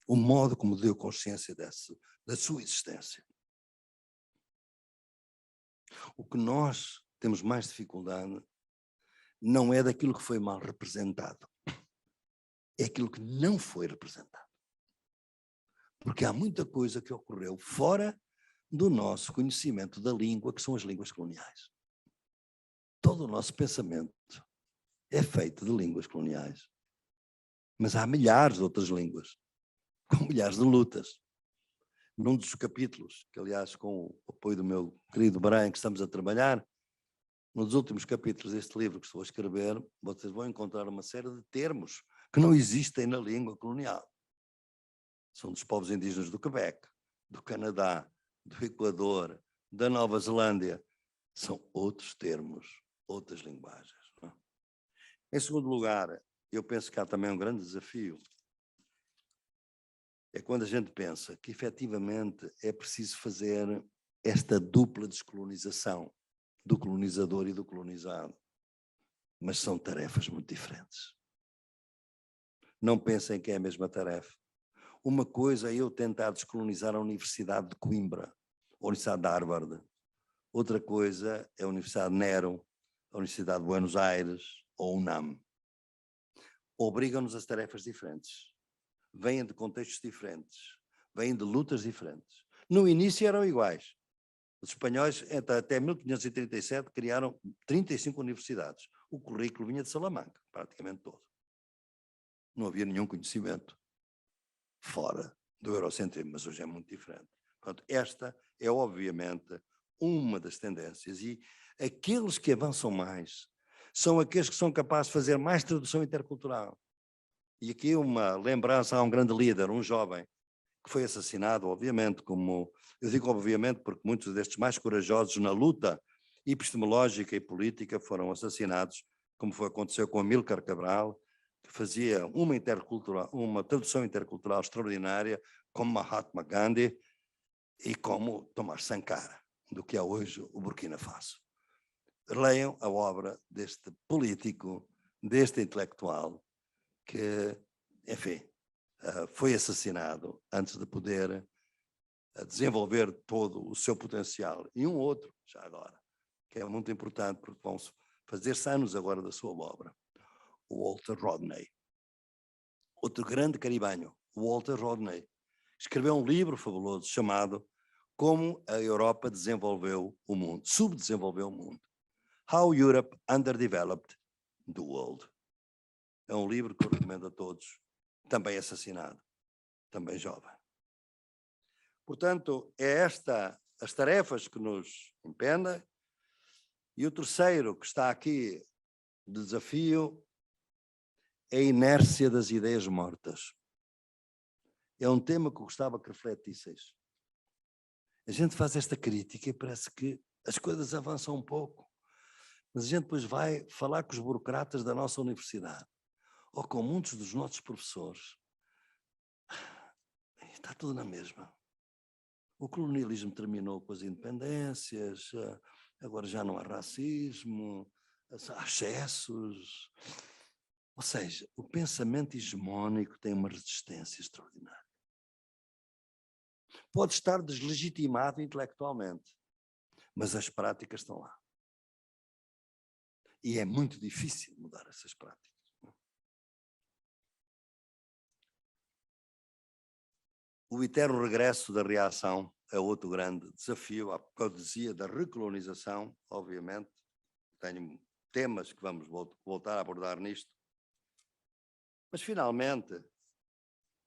O modo como deu consciência da sua existência. O que nós temos mais dificuldade não é daquilo que foi mal representado, é aquilo que não foi representado. Porque há muita coisa que ocorreu fora do nosso conhecimento da língua, que são as línguas coloniais. Todo o nosso pensamento é feito de línguas coloniais. Mas há milhares de outras línguas, com milhares de lutas. Num dos capítulos, que aliás com o apoio do meu querido Brian, que estamos a trabalhar, num dos últimos capítulos deste livro que estou a escrever, vocês vão encontrar uma série de termos que não existem na língua colonial. São dos povos indígenas do Quebec, do Canadá, do Equador, da Nova Zelândia. São outros termos, outras linguagens. Não? Em segundo lugar, eu penso que há também um grande desafio. É quando a gente pensa que efetivamente é preciso fazer esta dupla descolonização do colonizador e do colonizado. Mas são tarefas muito diferentes. Não pensem que é a mesma tarefa. Uma coisa é eu tentar descolonizar a Universidade de Coimbra, a Universidade de Harvard. Outra coisa é a Universidade de Nero, a Universidade de Buenos Aires ou UNAM. Obrigam-nos a tarefas diferentes. Vêm de contextos diferentes. Vêm de lutas diferentes. No início eram iguais. Os espanhóis, até 1537, criaram 35 universidades. O currículo vinha de Salamanca, praticamente todo. Não havia nenhum conhecimento fora do eurocentrismo, mas hoje é muito diferente. Portanto, esta é, obviamente, uma das tendências, e aqueles que avançam mais são aqueles que são capazes de fazer mais tradução intercultural. E aqui uma lembrança a um grande líder, um jovem, que foi assassinado, obviamente, como eu digo obviamente porque muitos destes mais corajosos na luta epistemológica e política foram assassinados, como aconteceu com Amílcar Cabral, que fazia uma tradução intercultural extraordinária, como Mahatma Gandhi e como Tomás Sankara, do que é hoje o Burkina Faso. Leiam a obra deste político, deste intelectual, que, enfim, foi assassinado antes de poder desenvolver todo o seu potencial. E um outro, já agora, que é muito importante, porque vão fazer-se anos agora da sua obra, o Walter Rodney. Outro grande caribenho, o Walter Rodney, escreveu um livro fabuloso chamado Como a Europa desenvolveu o mundo, subdesenvolveu o mundo. How Europe Underdeveloped the World. É um livro que eu recomendo a todos, também assassinado, também jovem. Portanto, é as tarefas que nos impendem. E o terceiro que está aqui de desafio é a inércia das ideias mortas. É um tema que eu gostava que refletisseis. A gente faz esta crítica e parece que as coisas avançam um pouco. Mas a gente depois vai falar com os burocratas da nossa universidade ou com muitos dos nossos professores. Está tudo na mesma. O colonialismo terminou com as independências, agora já não há racismo, há excessos. Ou seja, o pensamento hegemónico tem uma resistência extraordinária. Pode estar deslegitimado intelectualmente, mas as práticas estão lá. E é muito difícil mudar essas práticas. O eterno regresso da reação é outro grande desafio. A caudesia da recolonização, obviamente. Tenho temas que vamos voltar a abordar nisto. Mas, finalmente,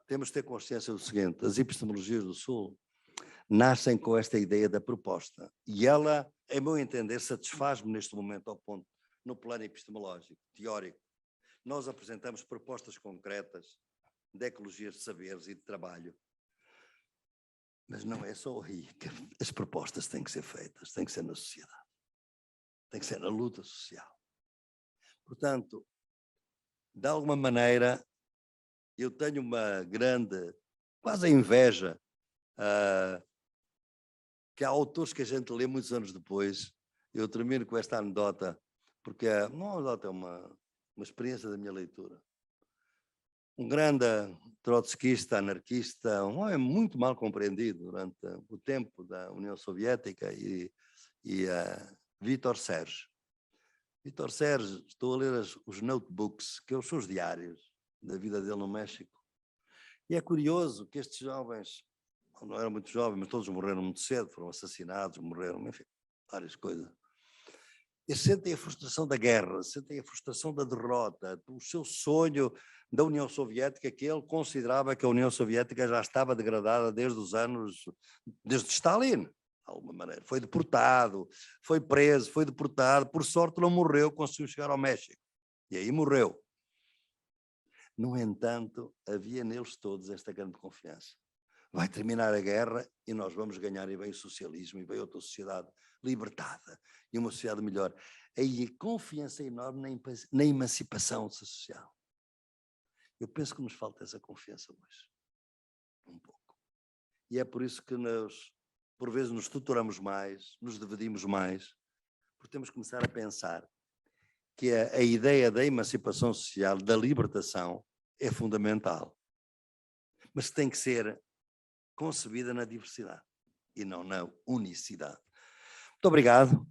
temos de ter consciência do seguinte: as epistemologias do Sul nascem com esta ideia da proposta. E ela, em meu entender, satisfaz-me neste momento ao ponto, no plano epistemológico, teórico. Nós apresentamos propostas concretas de ecologias de saberes e de trabalho. Mas não é só aí que as propostas têm que ser feitas, têm que ser na sociedade, tem que ser na luta social. Portanto, de alguma maneira, eu tenho uma grande, quase inveja, que há autores que a gente lê muitos anos depois. Eu termino com esta anedota, porque não anedota, é uma experiência da minha leitura. Um grande trotskista, anarquista, um homem muito mal compreendido durante o tempo da União Soviética, e Vítor Serge. Vítor Serge, estou a ler os notebooks, que são os diários da vida dele no México. E é curioso que estes jovens, não eram muito jovens, mas todos morreram muito cedo, foram assassinados, morreram, enfim, várias coisas. Eles sentem a frustração da guerra, sentem a frustração da derrota, o seu sonho da União Soviética, que ele considerava que a União Soviética já estava degradada desde Stalin, de alguma maneira. Foi deportado, foi preso, foi deportado, por sorte não morreu, conseguiu chegar ao México. E aí morreu. No entanto, havia neles todos esta grande confiança. Vai terminar a guerra e nós vamos ganhar, e vem o socialismo, e vem outra sociedade libertada, e uma sociedade melhor. Aí a confiança enorme na emancipação social. Eu penso que nos falta essa confiança hoje. Um pouco. E é por isso que nós, por vezes, nos estruturamos mais, nos dividimos mais, porque temos que começar a pensar que a ideia da emancipação social, da libertação, é fundamental. Mas tem que ser concebida na diversidade e não na unicidade. Muito obrigado.